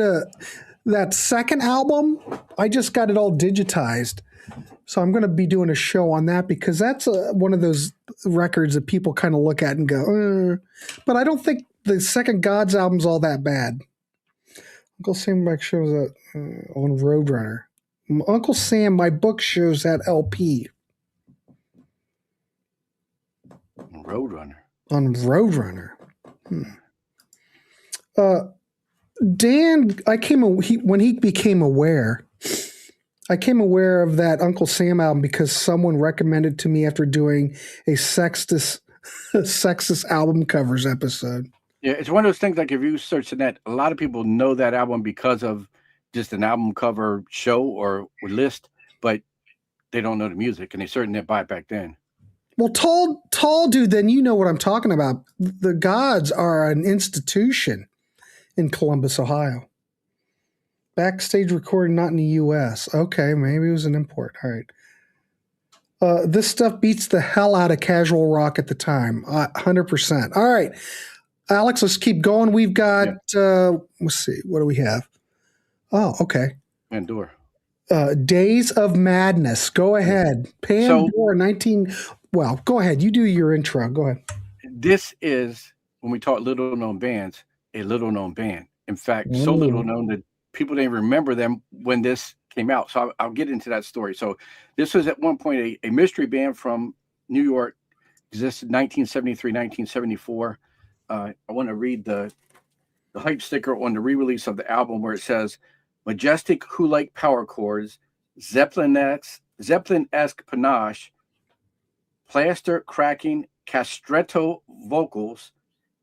that second album. I just got it all digitized. So I'm going to be doing a show on that, because that's one of those records that people kind of look at and go, but I don't think the second Gods album's all that bad. Uncle Sam Back shows that on Roadrunner. Uncle Sam, my book shows that LP. Roadrunner. On Roadrunner. Dan, when he became aware, I came aware of that Uncle Sam album because someone recommended to me after doing a sexist album covers episode. Yeah, it's one of those things, like if you search the net, a lot of people know that album because of just an album cover show or list, but they don't know the music, and they certainly didn't buy it back then. Well, tall dude, then you know what I'm talking about. The Gods are an institution in Columbus, Ohio. Backstage recording, not in the U.S. Okay, maybe it was an import. All right. This stuff beats the hell out of casual rock at the time. 100%. All right. Alex, let's keep going. We've got, let's see, what do we have? Oh, okay. Pandora. Days of Madness. Go ahead. Pandora, well, go ahead. You do your intro. Go ahead. This is, when we talk little known bands, a little known band. In fact, so little known that people didn't remember them when this came out. So I'll get into that story. So this was at one point a mystery band from New York, existed 1973, 1974. I want to read the hype sticker on the re-release of the album, where it says, "Majestic who like power chords, Zeppelin-esque panache, plaster cracking castrato vocals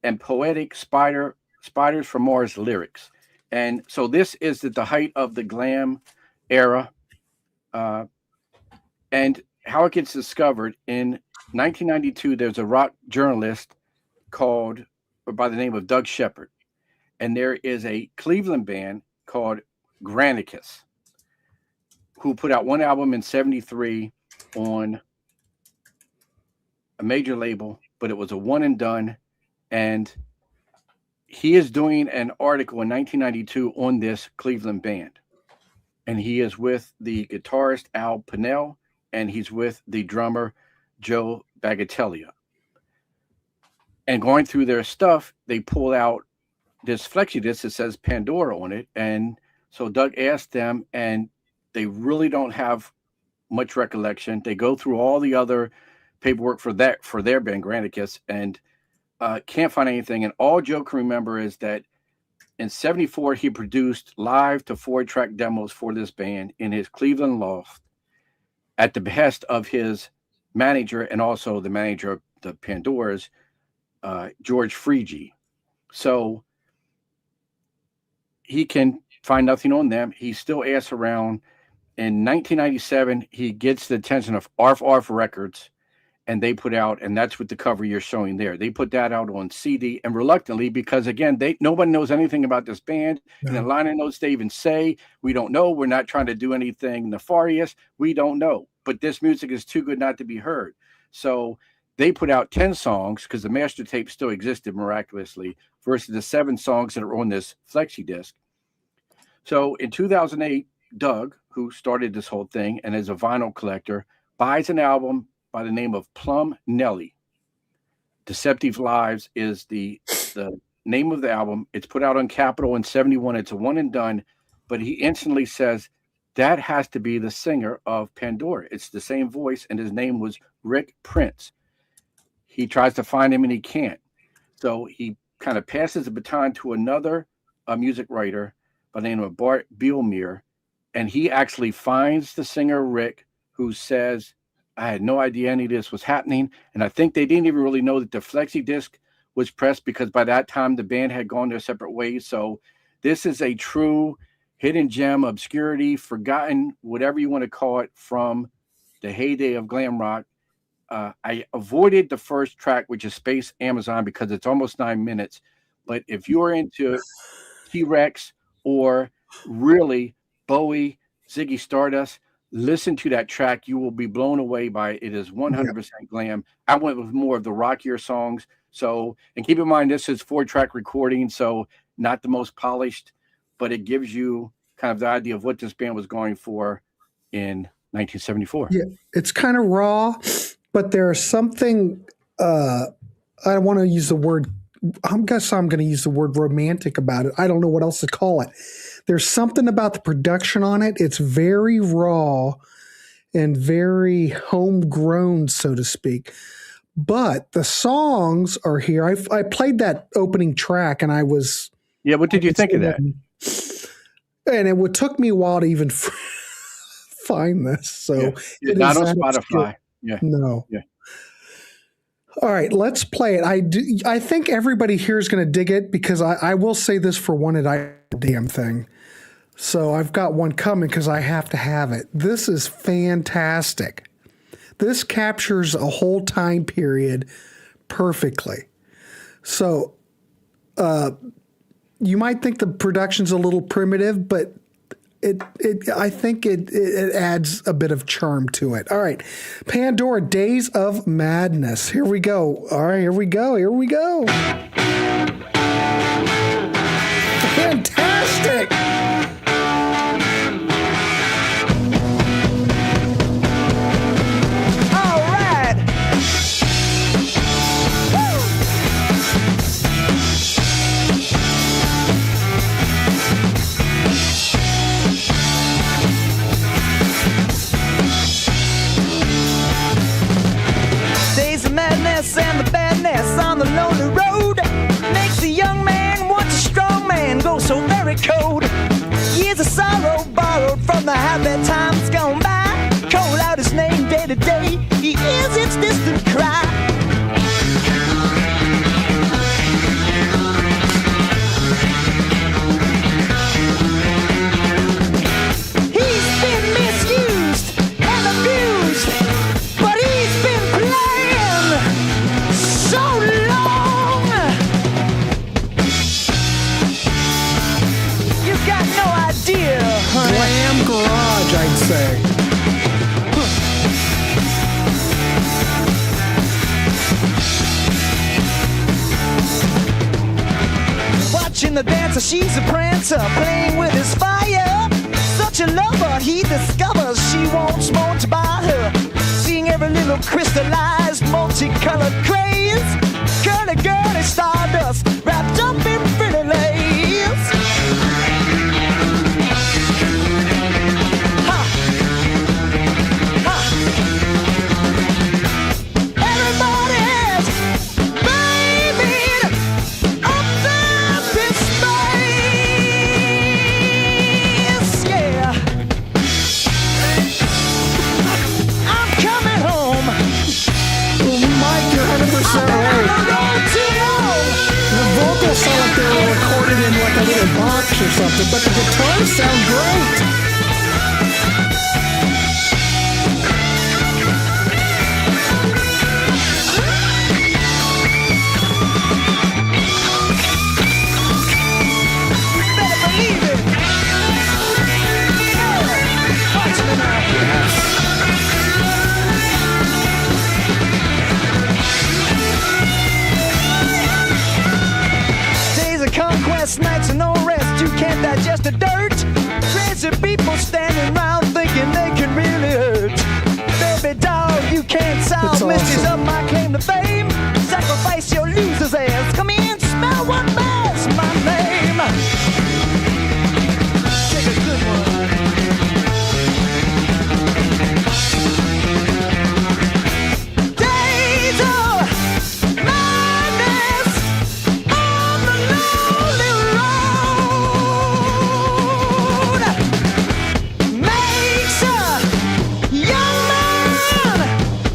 and poetic spiders from Mars lyrics. And so this is at the height of the glam era. And how it gets discovered in 1992, there's a rock journalist by the name of Doug Shepard. And there is a Cleveland band called Granicus who put out one album in 73 on a major label, but it was a one and done. And he is doing an article in 1992 on this Cleveland band. And he is with the guitarist Al Pinnell, and he's with the drummer Joe Bagatellia. And going through their stuff, they pull out this flexi disc that says Pandora on it. And so Doug asked them, and they really don't have much recollection. They go through all the other paperwork for their band Granicus and can't find anything. And all Joe can remember is that in 74, he produced live to 4-track demos for this band in his Cleveland loft at the behest of his manager and also the manager of the Pandoras, George Freege. So he can find nothing on them. He still asks around. In 1997, he gets the attention of Arf Arf Records, and they put out, and that's what the cover you're showing there. They put that out on CD, and reluctantly, because again, nobody knows anything about this band. No. And the liner notes they even say, we don't know. We're not trying to do anything nefarious. We don't know. But this music is too good not to be heard. So they put out 10 songs because the master tape still existed miraculously versus the 7 songs that are on this flexi disc. So in 2008, Doug, who started this whole thing and is a vinyl collector, buys an album by the name of Plum Nelly. Deceptive Lives is the name of the album. It's put out on Capitol in 71. It's a one and done, but he instantly says, that has to be the singer of Pandora. It's the same voice, and his name was Rick Prince. He tries to find him, and he can't. So he kind of passes the baton to another music writer by the name of Bart Bielmeier, and he actually finds the singer Rick, who says, I had no idea any of this was happening, and I think they didn't even really know that the flexi disc was pressed because by that time the band had gone their separate ways. So this is a true hidden gem, obscurity, forgotten, whatever you want to call it, from the heyday of glam rock. I avoided the first track, which is Space Amazon, because it's almost 9 minutes. But if you're into T-Rex or really Bowie, Ziggy Stardust, listen to that track. You will be blown away by it. It is 100% glam. I went with more of the rockier songs. So, and keep in mind, this is 4-track recording, so not the most polished, but it gives you kind of the idea of what this band was going for in 1974. Yeah, it's kind of raw, but there's something, I don't want to use the word, I guess I'm going to use the word romantic about it. I don't know what else to call it. There's something about the production on it. It's very raw and very homegrown, so to speak. But the songs are here. I played that opening track, and I was... Yeah, what did you think of that? And it took me a while to even find this. So it's not on Spotify. Yeah. No. Yeah. All right, let's play it. I think everybody here is going to dig it because I will say this for one damn thing. So I've got one coming because I have to have it. This is fantastic. This captures a whole time period perfectly. So you might think the production's a little primitive, but I think it adds a bit of charm to it. All right. Pandora, Days of Madness. Here we go. All right, here we go. Fantastic. And the badness on the lonely road makes a young man want a strong man go so very cold. Years of sorrow borrowed from the happy times gone by. Call out his name day to day. He hears its distant cry. say. Watching the dancer, she's a prancer, playing with his fire. Such a lover, he discovers she wants more to buy her. Seeing every little crystallized, multicolored craze. Curly, girly stardust, wrapped up in pretty lace. Ha! Ha! Everybody's baby up there this space, yeah. I'm coming home. Mike, you're 100% right. The vocals sound like they were recorded in like a little box or something, but the guitars sound great. Better believe it. Watch me now. Days of conquest, nights of no rest. You can't digest the dirt. Crazy people standing around thinking they can really hurt. Baby doll, you can't solve It's mysteries awesome. of my claim to fame. Sacrifice your loser's ass. Come in, smell what bears my name. Take a good one. Days of madness on the lonely road makes a young man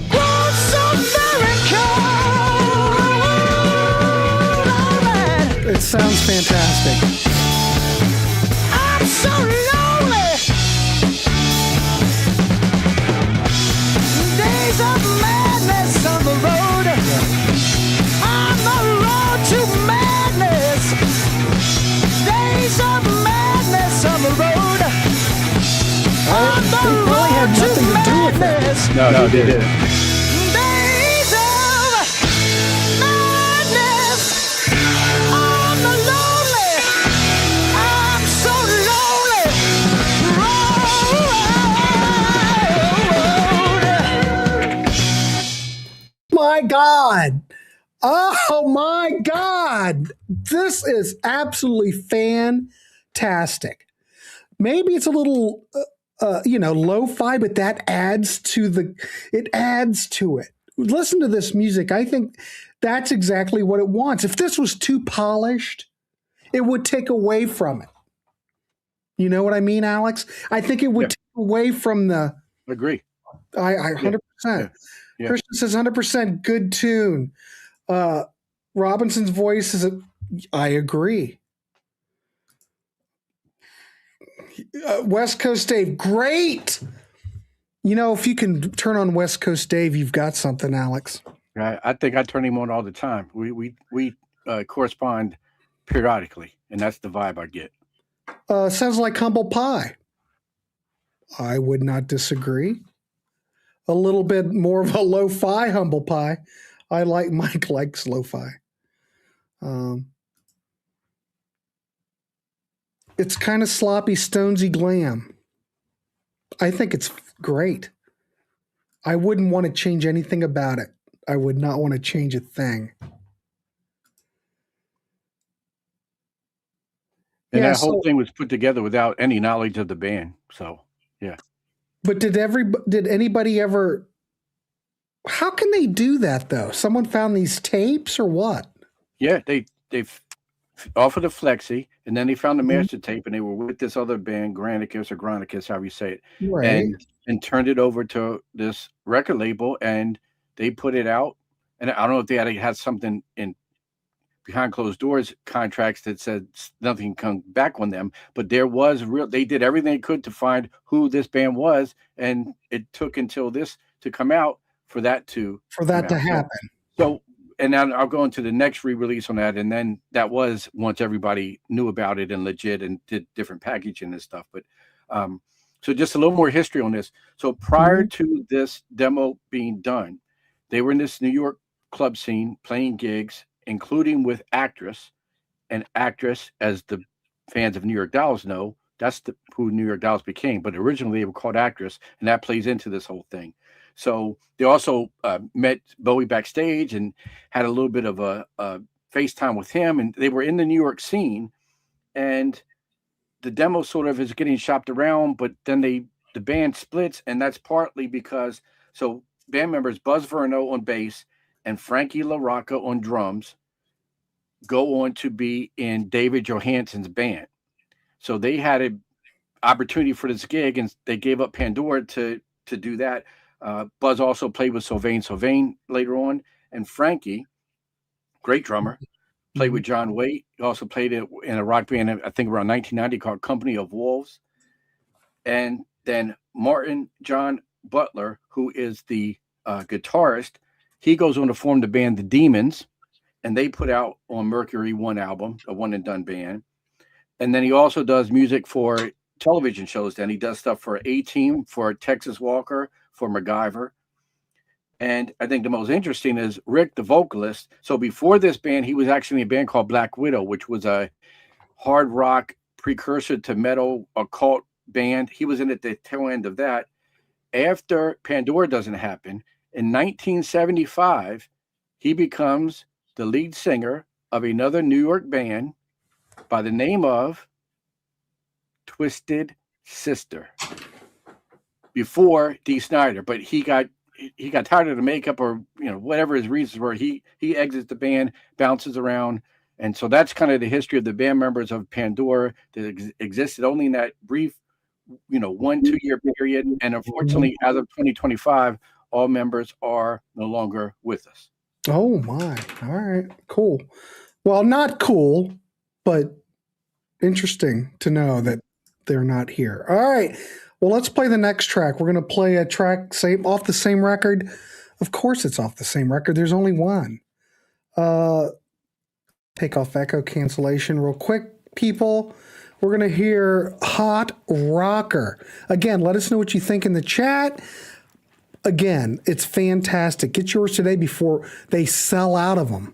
grow so very cold. Oh, man, It sounds fantastic. I'm so lonely. Days of madness on the road. On the road to madness. Days of madness on the road. On the It really had road to nothing to do with it. madness. No, he didn't. Days of madness on the lonely. I'm so lonely. Road. My God. Oh my God. This is absolutely fantastic. Maybe it's a little, lo-fi, but that adds to it adds to it. Listen to this music. I think that's exactly what it wants. If this was too polished, it would take away from it. You know what I mean, Alex? I think it would Yeah. take away from the, Agree. I 100%. Yeah. Christian says 100% good tune. Robinson's voice I agree. West Coast Dave, great. You know, if you can turn on West Coast Dave, you've got something, Alex. I think I turn him on all the time. We correspond periodically, and that's the vibe I get. Sounds like humble pie. I would not disagree. A little bit more of a lo-fi humble pie. Mike likes lo-fi. It's kind of sloppy, stonesy glam. I think it's great. I wouldn't want to change anything about it. I would not want to change a thing. And Yeah, that whole so- thing was put together without any knowledge of the band. So, yeah. But did anybody ever? How can they do that though? Someone found these tapes or what? Yeah, they offered a flexi, and then they found the master tape, and they were with this other band, Granicus or Granicus, however you say it, Right. and turned it over to this record label, and they put it out. And I don't know if they had something in behind closed doors contracts that said nothing come back on them, but there was they did everything they could to find who this band was, and it took until this to come out for that to happen. So, and now I'll go into the next re-release on that, and then that was once everybody knew about it and legit and did different packaging and stuff. But So just a little more history on this. So prior to this demo being done, they were in this New York club scene playing gigs, including with Actress. And Actress, as the fans of New York Dolls know, that's who New York Dolls became. But originally they were called Actress, and that plays into this whole thing. So they also met Bowie backstage and had a little bit of a FaceTime with him, and they were in the New York scene. And the demo sort of is getting shopped around, but then the band splits, and that's partly because band members Buzz Verno on bass and Frankie LaRocca on drums go on to be in David Johansen's band. So they had an opportunity for this gig, and they gave up Pandora to do that. Buzz also played with Sylvain later on, and Frankie, great drummer, played with John Waite. He also played in a rock band, I think around 1990, called Company of Wolves. And then Martin John Butler, who is the guitarist, he goes on to form the band The Demons, and they put out on Mercury one album, a one-and-done band. And then he also does music for television shows. Then he does stuff for A-Team, for Texas Walker, for MacGyver. And I think the most interesting is Rick, the vocalist. So before this band, he was actually in a band called Black Widow, which was a hard rock precursor to metal occult band. He was in at the tail end of that. After Pandora doesn't happen, in 1975, he becomes the lead singer of another New York band by the name of Twisted Sister. Before Dee Snider, but he got tired of the makeup, or whatever his reasons were. He exits the band, bounces around, and so that's kind of the history of the band members of Pandora that existed only in that brief 1-2 year period. And unfortunately, as of 2025, all members are no longer with us. Oh my! All right, cool. Well, not cool, but interesting to know that they're not here. All right. Well, let's play the next track. We're going to play a track off the same record. Of course it's off the same record. There's only one. Take off echo cancellation real quick, people. We're going to hear Hot Rocker. Again, let us know what you think in the chat. Again, it's fantastic. Get yours today before they sell out of them.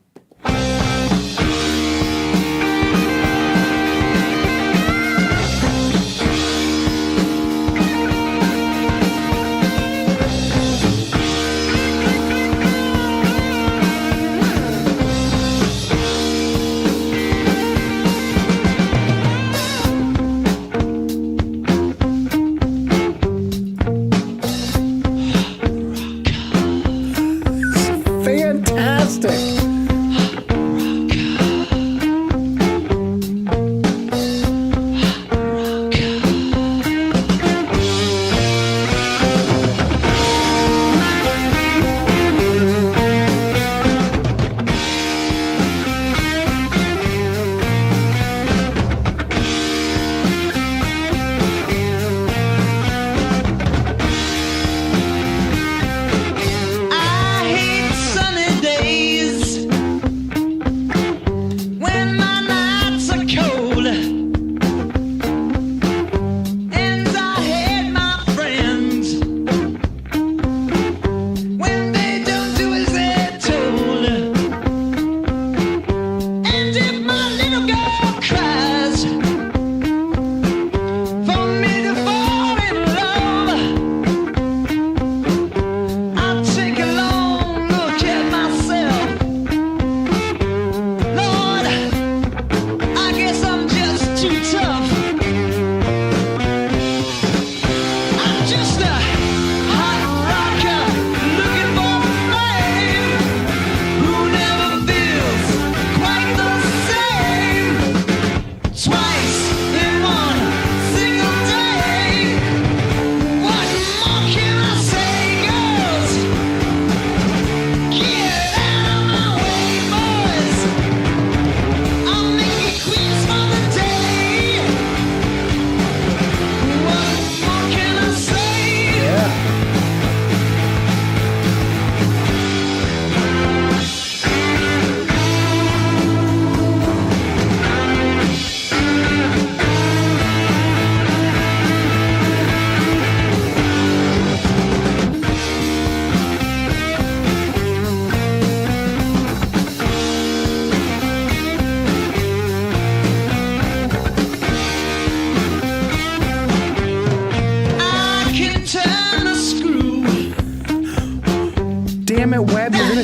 I'll make you queens for the day.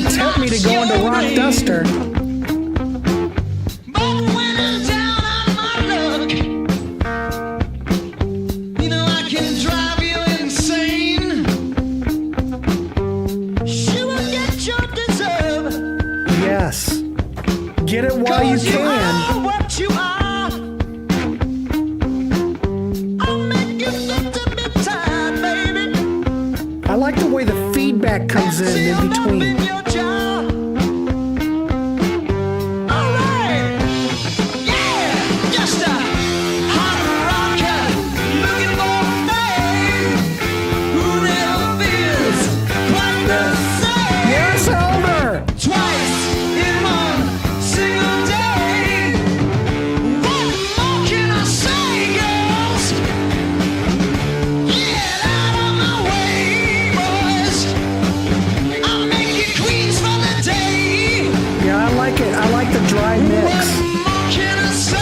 to tempt me to go into Rock Duster. But when I'm down on my luck, you know I can drive you insane. She will get your deserve. Yes. Get it while you 'Cause you can. are what you are. I'll make you fit to be tired, baby. I like the way the feedback comes in between. Yes, Elmer! Twice in one single day. What more can I say, girls? Get out of my way, boys. I'll make you queens for the day. Yeah, I like it. I like the dry What mix. more can I say?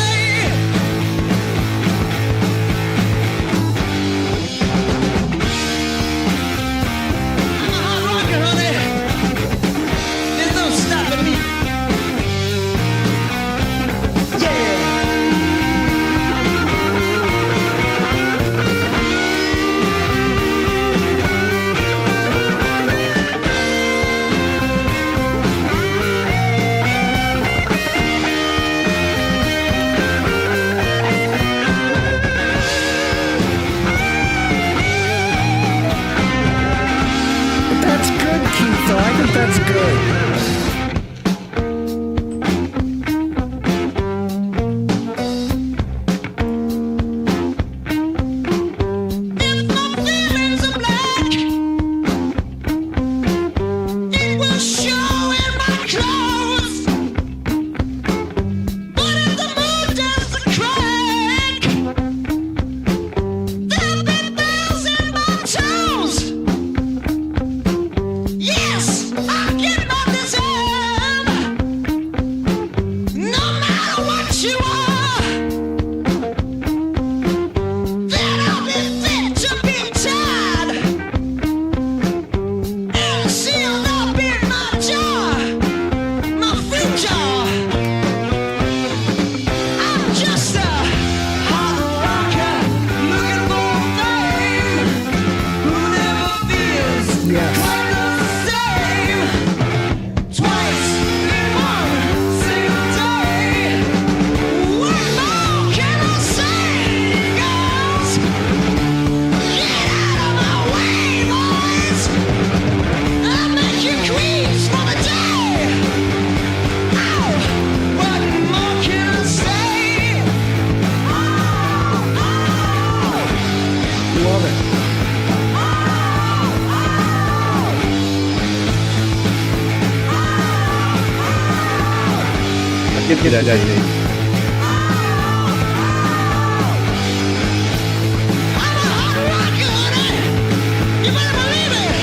I'm a hot rocker, honey. There's no stopping me. Yeah. That's good, Keith, though. I think that's good. If my feelings are black, it will show in my clothes. But if the mood does the crack, there'll be bells in my toes. Yes, I'll get my deserve. No matter what you are, then I'll be fit to be tied and sealed up in my jar, my fruit jar. I'm just a hot rocker looking for fame who never feels Yes. quite the same. Twice in one single day. What more can I say, girls? Get out of my way, boys. I'll make you queens for the day. Ow, what more can I say? Love it. Give you that idea. I'm a hot rocker, honey. You better believe it.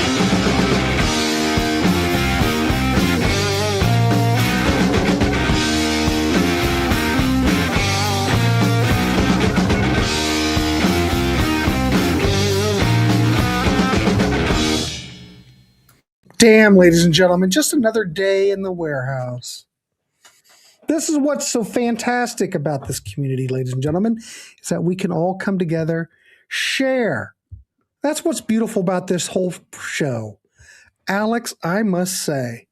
Damn, ladies and gentlemen, just another day in the warehouse. This is what's so fantastic about this community, ladies and gentlemen, is that we can all come together, share. That's what's beautiful about this whole show. Alex, I must say,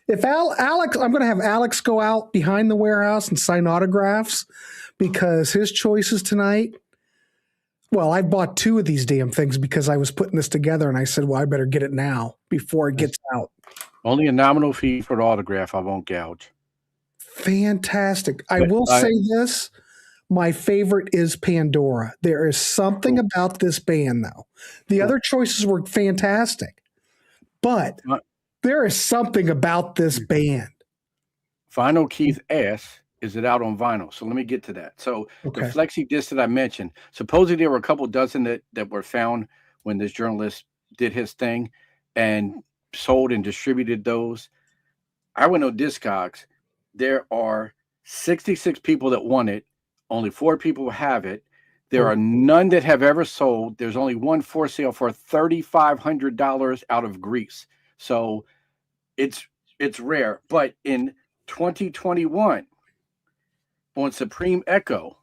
if Alex, I'm going to have Alex go out behind the warehouse and sign autographs because his choices tonight. Well, I bought 2 of these damn things because I was putting this together and I said, well, I better get it now before it gets out. Only a nominal fee for the autograph. I won't gouge. Fantastic. I But will say this. My favorite is Pandora. There is something about this band, though. The other choices were fantastic, but there is something about this band. Vinyl Keith asked, is it out on vinyl? So let me get to that. So Okay. the flexi disc that I mentioned, supposedly there were a couple dozen that were found when this journalist did his thing and sold and distributed those. I went on Discogs. There are 66 people that want it. Only 4 people have it. There are none that have ever sold. There's only one for sale for $3,500 out of Greece. So it's rare. But in 2021, on Supreme Echo,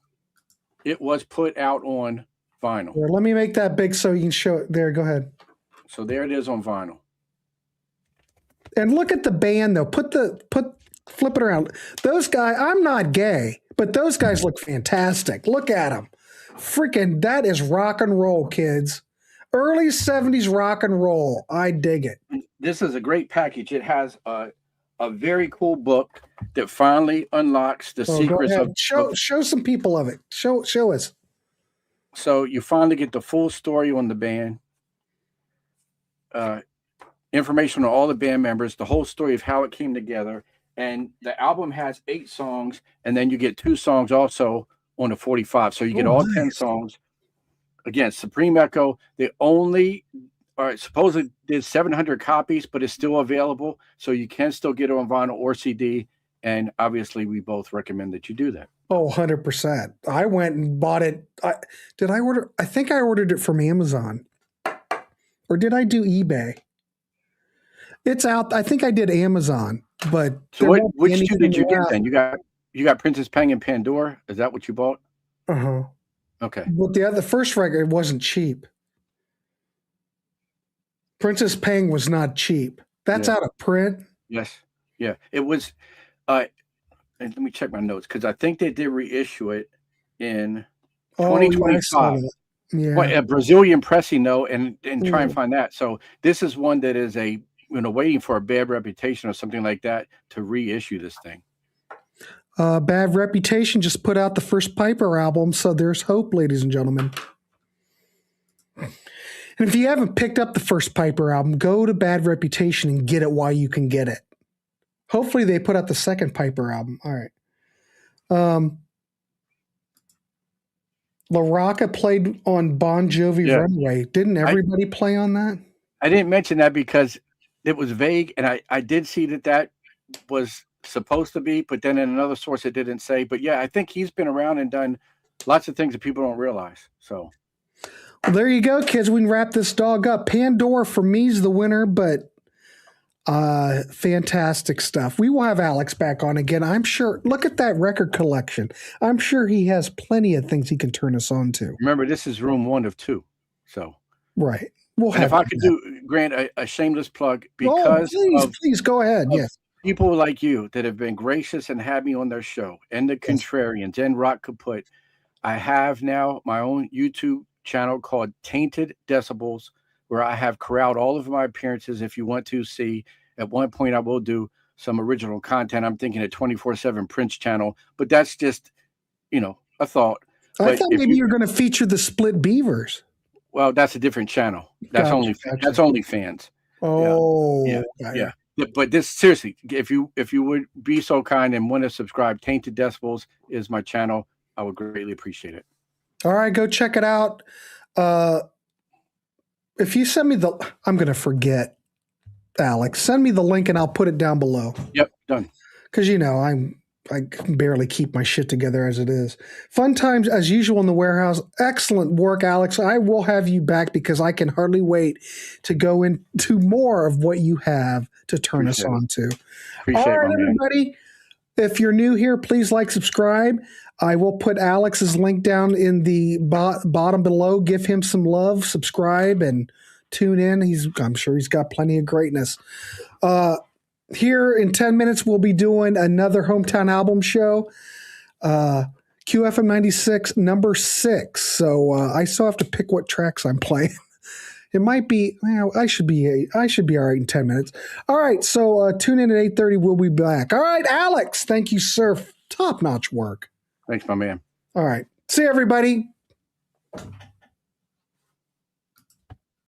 it was put out on vinyl. Here, let me make that big so you can show it. There, go ahead. So there it is on vinyl. And look at the band though. Flip it around. Those guys, I'm not gay, but those guys look fantastic. Look at them. Freaking, that is rock and roll, kids. Early 70s rock and roll. I dig it. This is a great package. It has a very cool book that finally unlocks the secrets go ahead. of Show some people of it. Show us. So you finally get the full story on the band. Information on all the band members, the whole story of how it came together. And the album has 8 songs, and then you get 2 songs also on the 45. So you get all 10 songs. Again, Supreme Echo, they only supposedly did 700 copies, but it's still available. So you can still get it on vinyl or CD. And obviously, we both recommend that you do that. Oh, 100%. I went and bought it. I think I ordered it from Amazon. Or did I do eBay? It's out. I think I did Amazon, but so which 2 did you get then? You got Princess Pang and Pandora. Is that what you bought? Uh-huh. Okay. But the first record wasn't cheap. Princess Pang was not cheap. That's out of print. Yes. Yeah. It was and let me check my notes because I think they did reissue it in 2025. Yeah. Well, a Brazilian pressing note and try and find that. So this is one that is waiting for a bad reputation or something like that to reissue this thing. Bad Reputation just put out the first Piper album, so there's hope, ladies and gentlemen. And if you haven't picked up the first Piper album, go to Bad Reputation and get it while you can get it. Hopefully they put out the second Piper album. All right. La Rocca played on Bon Jovi Runaway. Didn't everybody play on that? I didn't mention that because it was vague, and I did see that was supposed to be, but then in another source it didn't say. But yeah, I think he's been around and done lots of things that people don't realize. So well, there you go, kids. We can wrap this dog up. Pandora for me is the winner, but fantastic stuff. We will have Alex back on again. I'm sure. Look at that record collection. I'm sure he has plenty of things he can turn us on to. Remember, this is room 1 of 2. So right. And if I could grant a shameless plug because please go ahead. Yes. People like you that have been gracious and had me on their show, and the Contrarians and Rock Kaput. I have now my own YouTube channel called Tainted Decibels, where I have corralled all of my appearances. If you want to see, at one point I will do some original content. I'm thinking a 24/7 Prince channel, but that's just, a thought. I thought maybe you're going to feature the Split Beavers. Well, that's a different channel. That's that's only fans. Oh, yeah. But this seriously, if you would be so kind and want to subscribe, Tainted Decibels is my channel. I would greatly appreciate it. All right, go check it out. If you send me I'm going to forget, Alex. Send me the link and I'll put it down below. Yep, done. Because I can barely keep my shit together as it is. Fun times as usual in the warehouse. Excellent work, Alex. I will have you back because I can hardly wait to go into more of what you have to turn us on to. All right, everybody. If you're new here, please like, subscribe. I will put Alex's link down in the bottom below. Give him some love, subscribe, and tune in. I'm sure he's got plenty of greatness. Here in 10 minutes, we'll be doing another hometown album show, QFM 96, number 6. So I still have to pick what tracks I'm playing. It might be, I should be all right in 10 minutes. All right, so tune in at 8:30. We'll be back. All right, Alex, thank you, sir. Top-notch work. Thanks, my man. All right. See you, everybody.